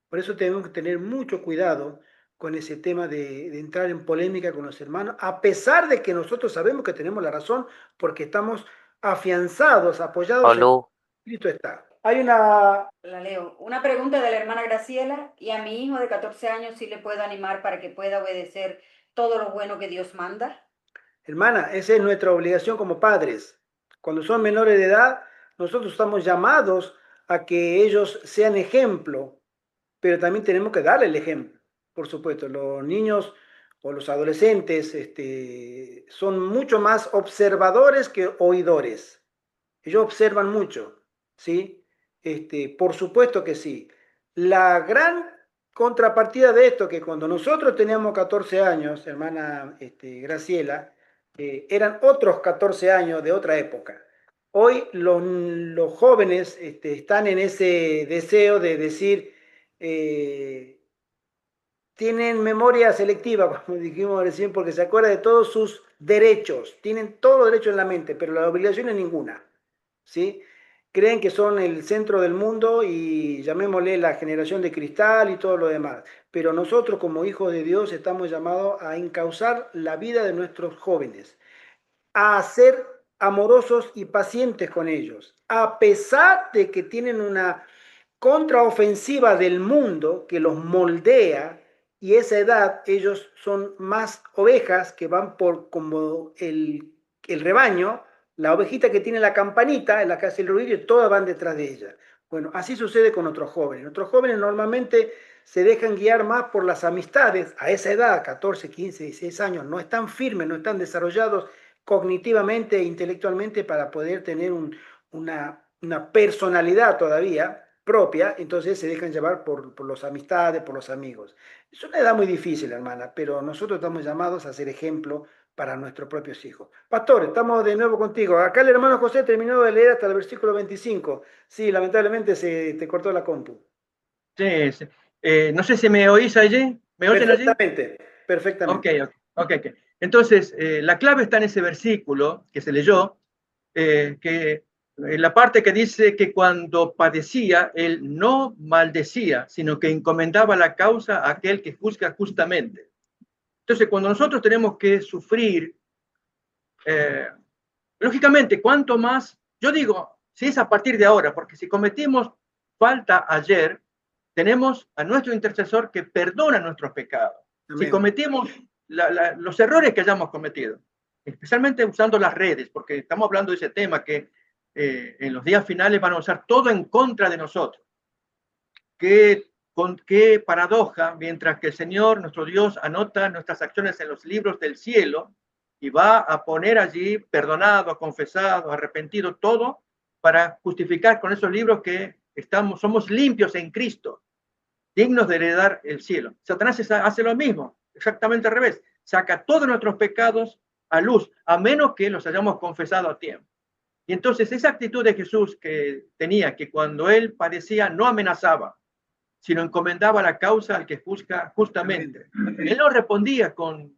Por eso tenemos que tener mucho cuidado con ese tema de entrar en polémica con los hermanos, a pesar de que nosotros sabemos que tenemos la razón, porque estamos afianzados, apoyados en Cristo está. Hay una... La leo. Una pregunta de la hermana Graciela: y a mi hijo de 14 años, ¿sí le puedo animar para que pueda obedecer todo lo bueno que Dios manda? Hermana, esa es nuestra obligación como padres. Cuando son menores de edad, nosotros estamos llamados a que ellos sean ejemplo, pero también tenemos que darle el ejemplo. Por supuesto, los niños o los adolescentes son mucho más observadores que oidores. Ellos observan mucho, ¿sí? Por supuesto que sí. La gran contrapartida de esto, que cuando nosotros teníamos 14 años, hermana Graciela, eran otros 14 años de otra época. Hoy los jóvenes están en ese deseo de decir, tienen memoria selectiva, como dijimos recién, porque se acuerda de todos sus derechos, tienen todos los derechos en la mente, pero la obligación es ninguna, ¿sí? Creen que son el centro del mundo y llamémosle la generación de cristal y todo lo demás. Pero nosotros como hijos de Dios estamos llamados a encauzar la vida de nuestros jóvenes, a ser amorosos y pacientes con ellos, a pesar de que tienen una contraofensiva del mundo que los moldea, y esa edad ellos son más ovejas que van por como el rebaño, la ovejita que tiene la campanita en la que hace el ruido y todas van detrás de ella. Bueno, así sucede con otros jóvenes. Nuestros jóvenes normalmente se dejan guiar más por las amistades. A esa edad, 14, 15, 16 años, no están firmes, no están desarrollados cognitivamente e intelectualmente para poder tener una personalidad todavía propia, entonces se dejan llevar por las amistades, por los amigos. Es una edad muy difícil, hermana, pero nosotros estamos llamados a ser ejemplo para nuestros propios hijos. Pastor, estamos de nuevo contigo. Acá el hermano José terminó de leer hasta el versículo 25. Sí, lamentablemente se te cortó la compu. Sí, sí. No sé si me oís allí. ¿Me oyen allí? Perfectamente, perfectamente. Ok. Entonces, la clave está en ese versículo que se leyó, que en la parte que dice que cuando padecía, él no maldecía, sino que encomendaba la causa a aquel que juzga justamente. Entonces, cuando nosotros tenemos que sufrir, lógicamente, cuanto más, yo digo, si es a partir de ahora, porque si cometimos falta ayer, tenemos a nuestro intercesor que perdona nuestros pecados. Si Amén. cometimos los errores que hayamos cometido, especialmente usando las redes, porque estamos hablando de ese tema que en los días finales van a usar todo en contra de nosotros. Qué paradoja, mientras que el Señor, nuestro Dios, anota nuestras acciones en los libros del cielo y va a poner allí perdonado, confesado, arrepentido, todo para justificar con esos libros que somos limpios en Cristo, dignos de heredar el cielo. Satanás hace lo mismo, exactamente al revés. Saca todos nuestros pecados a luz, a menos que los hayamos confesado a tiempo. Y entonces esa actitud de Jesús que tenía, que cuando él padecía no amenazaba, sino encomendaba la causa al que juzga justamente. Él no respondía con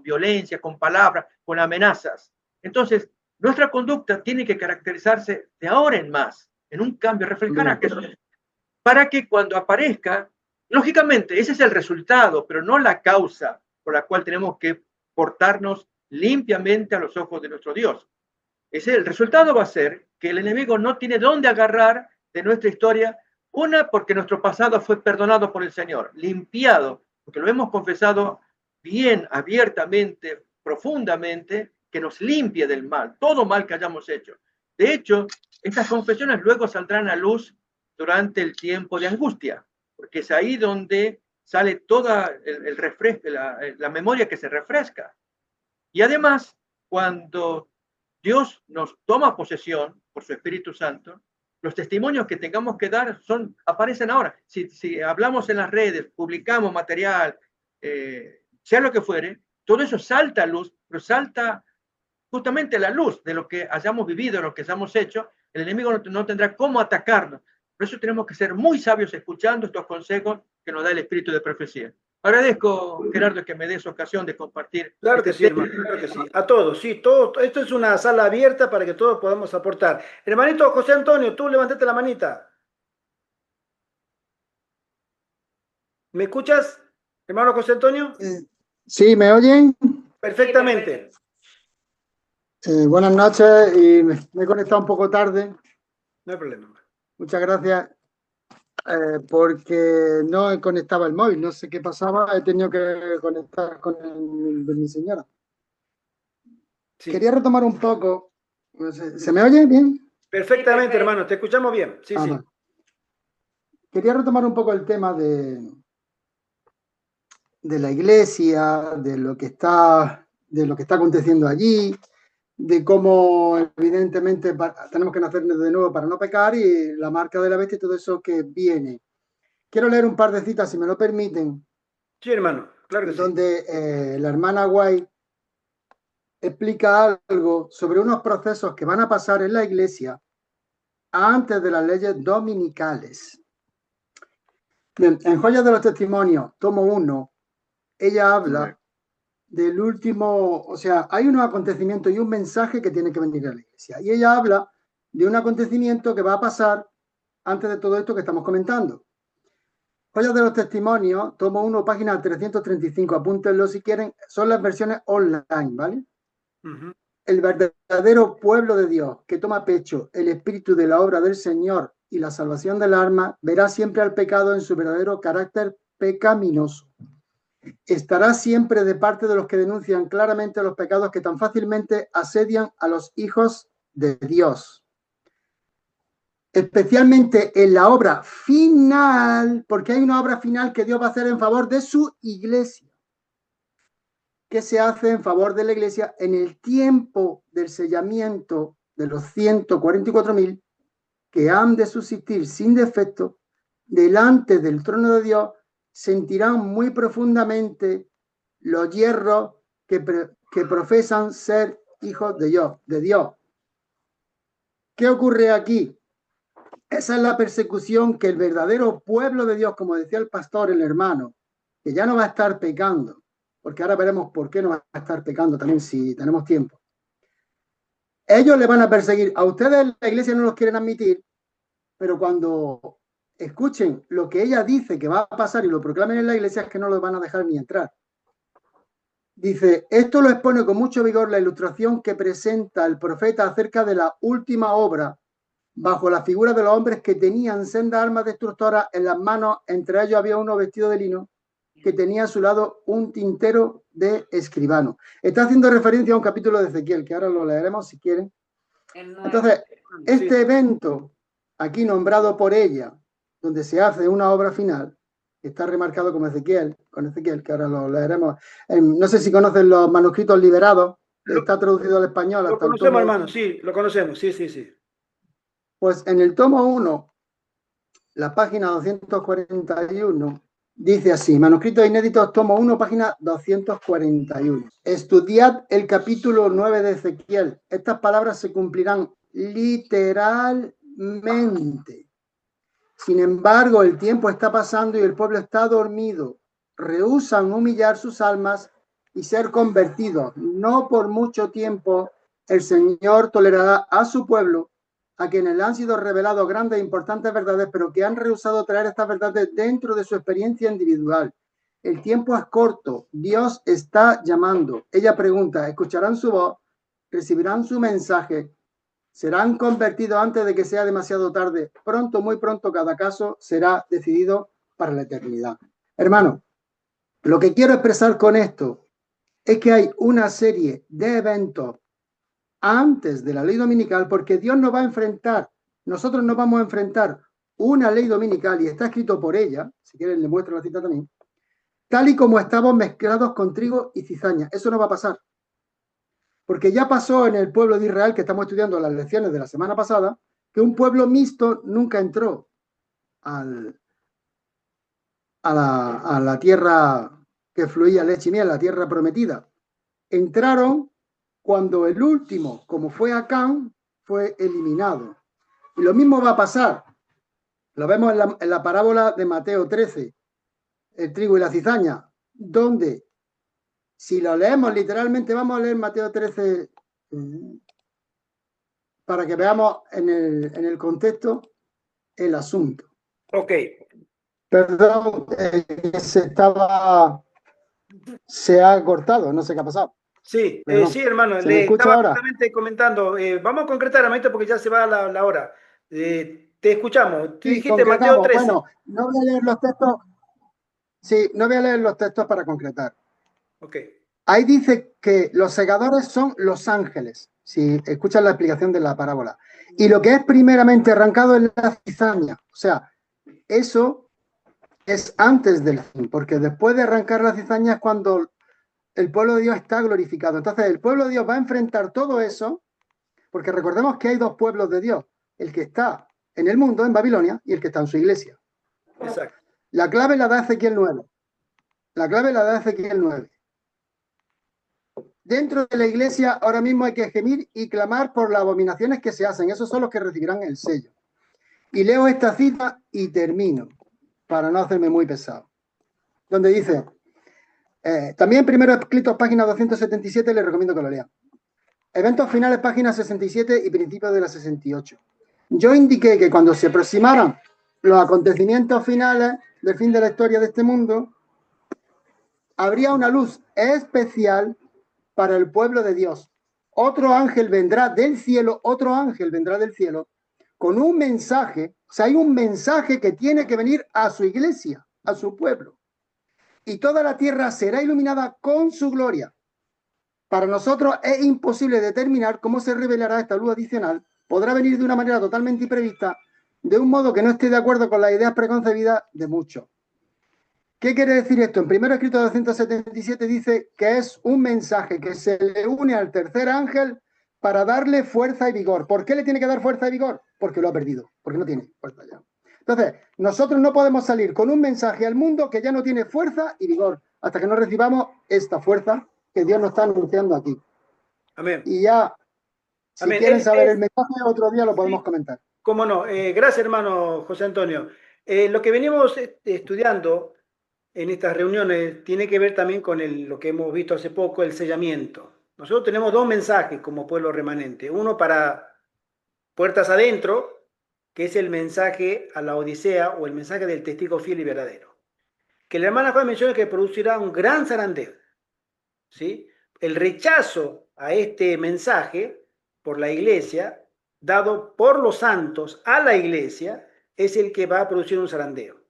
violencia, con palabras, con amenazas. Entonces, nuestra conducta tiene que caracterizarse de ahora en más, en un cambio, reflejar a Jesús, para que cuando aparezca, lógicamente, ese es el resultado, pero no la causa por la cual tenemos que portarnos limpiamente a los ojos de nuestro Dios. El resultado va a ser que el enemigo no tiene dónde agarrar de nuestra historia. Una, porque nuestro pasado fue perdonado por el Señor, limpiado, porque lo hemos confesado bien, abiertamente, profundamente, que nos limpie del mal, todo mal que hayamos hecho. De hecho, estas confesiones luego saldrán a luz durante el tiempo de angustia, porque es ahí donde sale toda la memoria que se refresca. Y además, cuando Dios nos toma posesión por su Espíritu Santo, los testimonios que tengamos que dar aparecen ahora. Si hablamos en las redes, publicamos material, sea lo que fuere, todo eso salta a luz, pero salta justamente a la luz de lo que hayamos vivido, de lo que hayamos hecho. El enemigo no tendrá cómo atacarnos. Por eso tenemos que ser muy sabios escuchando estos consejos que nos da el Espíritu de profecía. Agradezco, Gerardo, que me des ocasión de compartir. Claro que sí, hermano, claro que sí. A todos, sí, todo. Esto es una sala abierta para que todos podamos aportar. Hermanito José Antonio, tú levantaste la manita. ¿Me escuchas, hermano José Antonio? Sí, ¿me oyen? Perfectamente. Buenas noches y me he conectado un poco tarde. No hay problema. Muchas gracias porque no conectaba el móvil, no sé qué pasaba, he tenido que conectar con mi señora. Sí. Quería retomar un poco, no sé, ¿se me oye bien? Perfectamente, hermano, te escuchamos bien. Sí, sí. Vale. Quería retomar un poco el tema de la iglesia, de lo que está aconteciendo allí, de cómo evidentemente tenemos que nacer de nuevo para no pecar y la marca de la bestia y todo eso que viene. Quiero leer un par de citas, si me lo permiten. Sí, hermano, claro que donde la hermana White explica algo sobre unos procesos que van a pasar en la iglesia antes de las leyes dominicales. Bien, en Joyas de los Testimonios, tomo 1, ella habla del último, o sea, hay unos acontecimientos y un mensaje que tiene que venir a la iglesia. Y ella habla de un acontecimiento que va a pasar antes de todo esto que estamos comentando. Joyas de los Testimonios, tomo 1, página 335, apúntenlo si quieren, son las versiones online, ¿vale? El verdadero pueblo de Dios que toma pecho el espíritu de la obra del Señor y la salvación del alma, verá siempre al pecado en su verdadero carácter pecaminoso. Estará siempre de parte de los que denuncian claramente los pecados que tan fácilmente asedian a los hijos de Dios. Especialmente en la obra final, porque hay una obra final que Dios va a hacer en favor de su iglesia, que se hace en favor de la iglesia en el tiempo del sellamiento de los 144.000 que han de subsistir sin defecto delante del trono de Dios, sentirán muy profundamente los hierros que profesan ser hijos de Dios. ¿Qué ocurre aquí? Esa es la persecución que el verdadero pueblo de Dios, como decía el pastor, el hermano, que ya no va a estar pecando, porque ahora veremos por qué no va a estar pecando también si tenemos tiempo. Ellos le van a perseguir. A ustedes la iglesia no los quieren admitir, pero cuando escuchen lo que ella dice que va a pasar y lo proclamen en la iglesia, es que no los van a dejar ni entrar. Dice, esto lo expone con mucho vigor la ilustración que presenta el profeta acerca de la última obra, bajo la figura de los hombres que tenían sendas armas destructoras en las manos. Entre ellos había uno vestido de lino que tenía a su lado un tintero de escribano. Está haciendo referencia a un capítulo de Ezequiel, que ahora lo leeremos si quieren. Entonces, este evento, aquí nombrado por ella, donde se hace una obra final, está remarcado como Ezequiel, con Ezequiel, que ahora lo leeremos. No sé si conocen los manuscritos liberados, está traducido al español. Lo hasta conocemos, el tomo, hermano, sí, lo conocemos, sí, sí, sí. Pues en el tomo 1, la página 241, dice así, manuscritos inéditos, tomo 1, página 241. Estudiad el capítulo 9 de Ezequiel. Estas palabras se cumplirán literalmente. Sin embargo, el tiempo está pasando y el pueblo está dormido. Rehúsan humillar sus almas y ser convertidos. No por mucho tiempo el Señor tolerará a su pueblo, a quienes le han sido revelados grandes e importantes verdades, pero que han rehusado traer estas verdades dentro de su experiencia individual. El tiempo es corto, Dios está llamando. Ella pregunta, ¿escucharán su voz? ¿Recibirán su mensaje? ¿Serán convertidos antes de que sea demasiado tarde? Pronto, muy pronto, cada caso será decidido para la eternidad. Hermano, lo que quiero expresar con esto es que hay una serie de eventos antes de la ley dominical, porque Dios nos va a enfrentar, nosotros nos vamos a enfrentar una ley dominical, y está escrito por ella, si quieren le muestro la cita también, tal y como estamos mezclados con trigo y cizaña. Eso no va a pasar. Porque ya pasó en el pueblo de Israel, que estamos estudiando las lecciones de la semana pasada, que un pueblo mixto nunca entró a la tierra que fluía leche y miel, la tierra prometida. Entraron cuando el último, como fue Acán, fue eliminado. Y lo mismo va a pasar. Lo vemos en la parábola de Mateo 13, el trigo y la cizaña, donde, si lo leemos literalmente, vamos a leer Mateo 13 para que veamos en el contexto el asunto. Ok. Perdón, se ha cortado, no sé qué ha pasado. Sí, Perdón. sí, hermano, ¿Se me le escucha estaba ahora? justamente comentando. Vamos a concretar, hermanito, porque ya se va la hora. Te escuchamos. Tú Sí, dijiste Mateo concretamos. 13. Bueno, no voy a leer los textos. Sí, no voy a leer los textos para concretar. Ok. Ahí dice que los segadores son los ángeles, si escuchan la explicación de la parábola. Y lo que es primeramente arrancado es la cizaña. O sea, eso es antes del fin, porque después de arrancar la cizaña es cuando el pueblo de Dios está glorificado. Entonces, el pueblo de Dios va a enfrentar todo eso, porque recordemos que hay dos pueblos de Dios, el que está en el mundo, en Babilonia, y el que está en su iglesia. Exacto. La clave la da Ezequiel 9. La clave la da Ezequiel 9. Dentro de la iglesia ahora mismo hay que gemir y clamar por las abominaciones que se hacen. Esos son los que recibirán el sello. Y leo esta cita y termino, para no hacerme muy pesado. Donde dice, también primero escritos, página 277, les recomiendo que lo lean. Eventos finales, página 67 y principios de la 68. Yo indiqué que cuando se aproximaran los acontecimientos finales del fin de la historia de este mundo, habría una luz especial para el pueblo de Dios. Otro ángel vendrá del cielo, con un mensaje. O sea, hay un mensaje que tiene que venir a su iglesia, a su pueblo. Y toda la tierra será iluminada con su gloria. Para nosotros es imposible determinar cómo se revelará esta luz adicional. Podrá venir de una manera totalmente imprevista, de un modo que no esté de acuerdo con las ideas preconcebidas de muchos. ¿Qué quiere decir esto? En primero escrito 277 dice que es un mensaje que se le une al tercer ángel para darle fuerza y vigor. ¿Por qué le tiene que dar fuerza y vigor? Porque lo ha perdido, porque no tiene fuerza ya. Entonces, nosotros no podemos salir con un mensaje al mundo que ya no tiene fuerza y vigor, hasta que no recibamos esta fuerza que Dios nos está anunciando aquí. Amén. Y ya, si Amén. quieren saber el mensaje, otro día lo podemos comentar. Cómo no. Gracias, hermano José Antonio. Lo que venimos estudiando en estas reuniones tiene que ver también con lo que hemos visto hace poco, el sellamiento. Nosotros tenemos dos mensajes como pueblo remanente. Uno para puertas adentro, que es el mensaje a la Odisea o el mensaje del testigo fiel y verdadero. Que la hermana Juan menciona que producirá un gran zarandeo. ¿Sí? El rechazo a este mensaje por la iglesia, dado por los santos a la iglesia, es el que va a producir un zarandeo.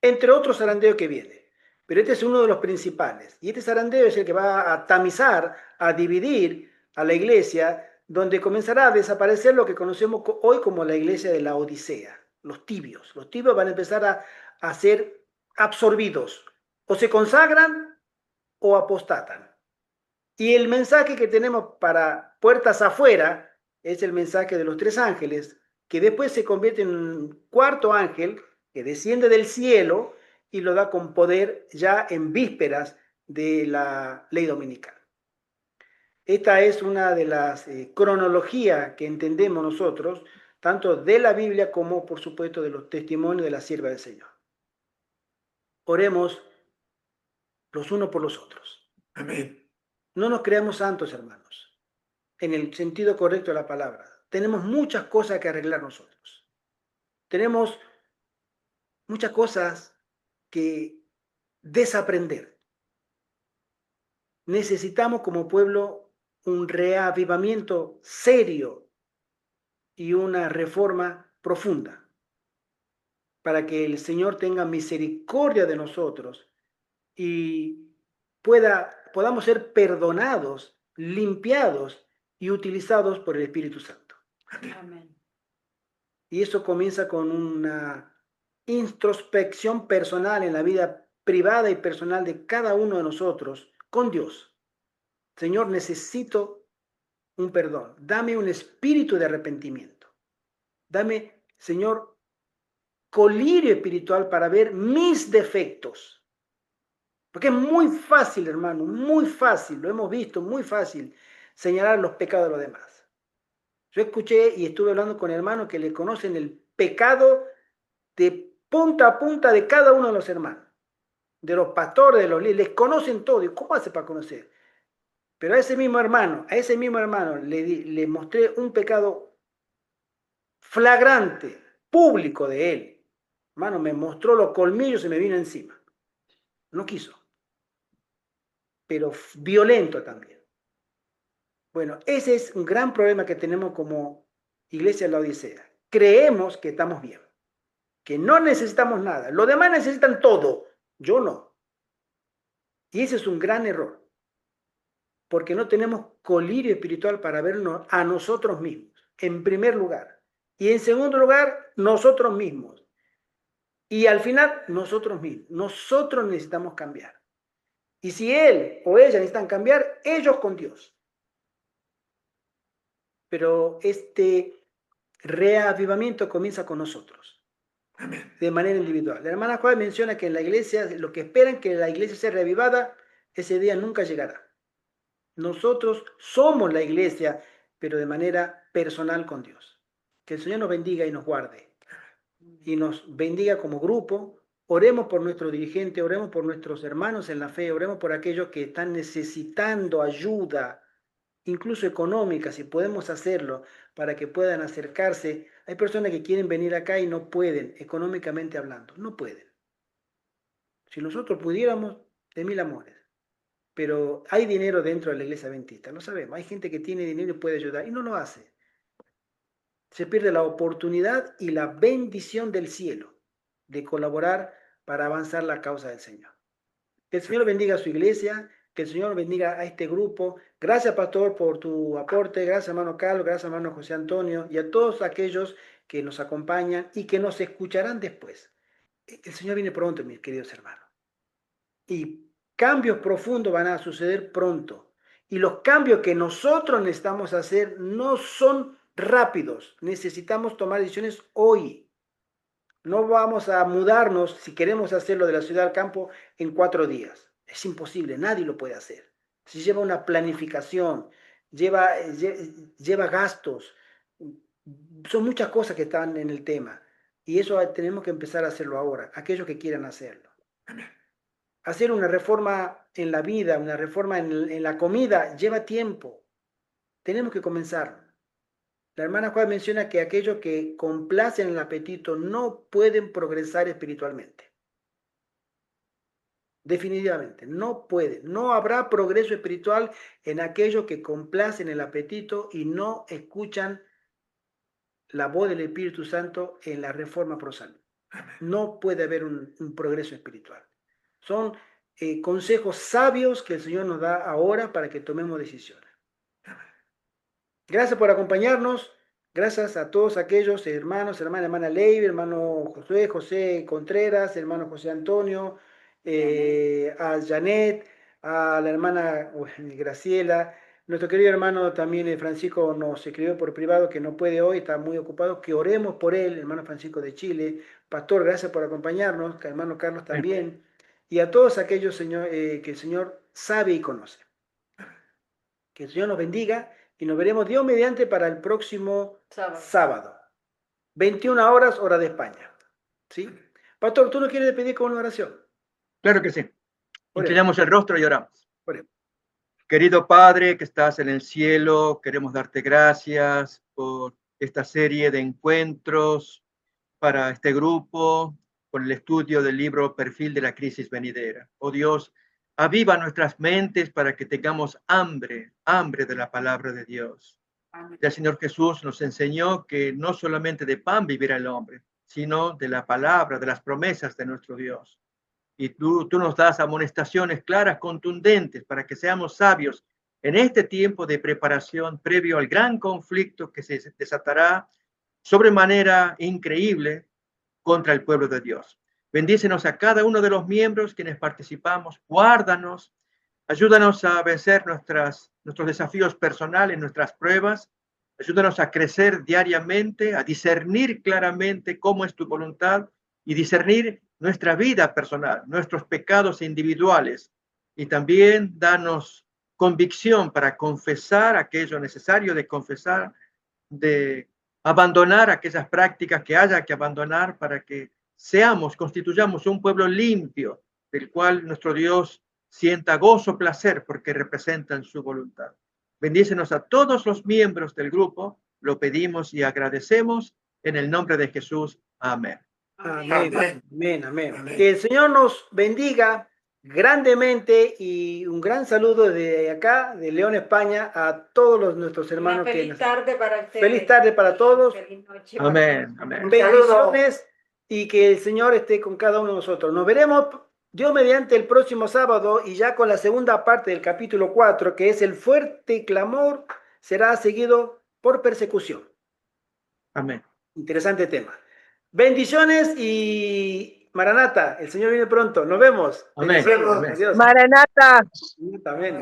Entre otros zarandeos que viene. Pero este es uno de los principales. Y este zarandeo es el que va a tamizar, a dividir a la iglesia, donde comenzará a desaparecer lo que conocemos hoy como la iglesia de la Odisea. Los tibios. Los tibios van a empezar a ser absorbidos. O se consagran o apostatan. Y el mensaje que tenemos para puertas afuera es el mensaje de los tres ángeles, que después se convierte en un cuarto ángel que desciende del cielo y lo da con poder ya en vísperas de la ley dominical. Esta es una de las cronologías que entendemos nosotros, tanto de la Biblia como, por supuesto, de los testimonios de la sierva del Señor. Oremos los unos por los otros. Amén. No nos creamos santos, hermanos, en el sentido correcto de la palabra. Tenemos muchas cosas que arreglar nosotros. Tenemos muchas cosas que desaprender. Necesitamos como pueblo un reavivamiento serio y una reforma profunda para que el Señor tenga misericordia de nosotros y podamos ser perdonados, limpiados y utilizados por el Espíritu Santo. Amén. Y eso comienza con una introspección personal en la vida privada y personal de cada uno de nosotros con Dios. Señor, necesito un perdón. Dame un espíritu de arrepentimiento. Dame, Señor, colirio espiritual para ver mis defectos. Porque es muy fácil, hermano, muy fácil, lo hemos visto, muy fácil señalar los pecados de los demás. Yo escuché y estuve hablando con hermanos que le conocen el pecado de punta a punta de cada uno de los hermanos, de los pastores, de los líderes, les conocen todo. ¿Y cómo hace para conocer? Pero a ese mismo hermano le mostré un pecado flagrante, público de él. Hermano, me mostró los colmillos y me vino encima. No quiso. Pero violento también. Bueno, ese es un gran problema que tenemos como iglesia de la Odisea. Creemos que estamos bien, que no necesitamos nada. Los demás necesitan todo, yo no. Y ese es un gran error, porque no tenemos colirio espiritual para vernos a nosotros mismos, en primer lugar. Y en segundo lugar, nosotros mismos. Y al final, nosotros mismos. Nosotros necesitamos cambiar. Y si él o ella necesitan cambiar, ellos con Dios. Pero este reavivamiento comienza con nosotros, Amén. de manera individual. La hermana Juárez menciona que en la iglesia, lo que esperan que la iglesia sea reavivada, ese día nunca llegará. Nosotros somos la iglesia, pero de manera personal con Dios. Que el Señor nos bendiga y nos guarde. Y nos bendiga como grupo. Oremos por nuestros dirigentes, oremos por nuestros hermanos en la fe, oremos por aquellos que están necesitando ayuda, incluso económica, si podemos hacerlo, para que puedan acercarse. Hay personas que quieren venir acá y no pueden, económicamente hablando, no pueden. Si nosotros pudiéramos, de mil amores. Pero hay dinero dentro de la iglesia adventista, lo sabemos. Hay gente que tiene dinero y puede ayudar y no lo hace. Se pierde la oportunidad y la bendición del cielo de colaborar para avanzar la causa del Señor. Que el Señor bendiga a su iglesia, que el Señor bendiga a este grupo. Gracias, pastor, por tu aporte. Gracias, hermano Carlos. Gracias, hermano José Antonio. Y a todos aquellos que nos acompañan y que nos escucharán después. El Señor viene pronto, mis queridos hermanos. Y cambios profundos van a suceder pronto. Y los cambios que nosotros necesitamos hacer no son rápidos. Necesitamos tomar decisiones hoy. No vamos a mudarnos, si queremos hacerlo de la ciudad al campo, en 4 días. Es imposible, nadie lo puede hacer. Si lleva una planificación, lleva gastos, Son muchas cosas que están en el tema y eso tenemos que empezar a hacerlo ahora, aquellos que quieran hacerlo. Hacer una reforma en la vida, una reforma en la comida, lleva tiempo. Tenemos que comenzar. La hermana Juan menciona que aquellos que complacen el apetito no pueden progresar espiritualmente. Definitivamente, no pueden. No habrá progreso espiritual en aquellos que complacen el apetito y no escuchan la voz del Espíritu Santo en la reforma prosal. No puede haber un progreso espiritual. Son consejos sabios que el Señor nos da ahora para que tomemos decisiones. Gracias por acompañarnos. Gracias a todos aquellos hermanos, hermana Leiber, hermano Josué, José Contreras, hermano José Antonio, a Janet, a la hermana Graciela. Nuestro querido hermano también Francisco nos escribió por privado que no puede hoy, está muy ocupado, que oremos por él, hermano Francisco de Chile. Pastor, gracias por acompañarnos, que hermano Carlos también. Y a todos aquellos que el Señor sabe y conoce. Que el Señor nos bendiga y nos veremos Dios mediante para el próximo sábado. 21 horas, hora de España. ¿Sí? Pastor, ¿tú no quieres despedir con una oración? Claro que sí. Inclinamos el rostro y oramos. Oremos. Querido Padre que estás en el cielo, queremos darte gracias por esta serie de encuentros para este grupo con el estudio del libro Perfil de la Crisis Venidera. Oh Dios, aviva nuestras mentes para que tengamos hambre de la palabra de Dios. El Señor Jesús nos enseñó que no solamente de pan vivirá el hombre, sino de la palabra, de las promesas de nuestro Dios. Y tú nos das amonestaciones claras, contundentes, para que seamos sabios en este tiempo de preparación previo al gran conflicto que se desatará sobremanera increíble contra el pueblo de Dios. Bendícenos a cada uno de los miembros quienes participamos, guárdanos, ayúdanos a vencer nuestros desafíos personales, nuestras pruebas, ayúdanos a crecer diariamente, a discernir claramente cómo es tu voluntad y discernir nuestra vida personal, nuestros pecados individuales, y también danos convicción para confesar aquello necesario de confesar, de abandonar aquellas prácticas que haya que abandonar para que constituyamos un pueblo limpio, del cual nuestro Dios sienta gozo, placer, porque representan su voluntad. Bendícenos a todos los miembros del grupo, lo pedimos y agradecemos en el nombre de Jesús. Amén. Amén, amén, amén. Que el Señor nos bendiga grandemente y un gran saludo de acá, de León, España, a todos nuestros hermanos. Feliz tarde para ustedes. Feliz tarde para todos. Feliz noche. Amén, amén. Bendiciones y que el Señor esté con cada uno de nosotros. Nos veremos Dios mediante el próximo sábado y ya con la segunda parte del capítulo 4, que es el fuerte clamor, será seguido por persecución. Amén. Interesante tema. Bendiciones y Maranata, el Señor viene pronto. Nos vemos. Amén. Amén. Adiós. Maranata. Amén.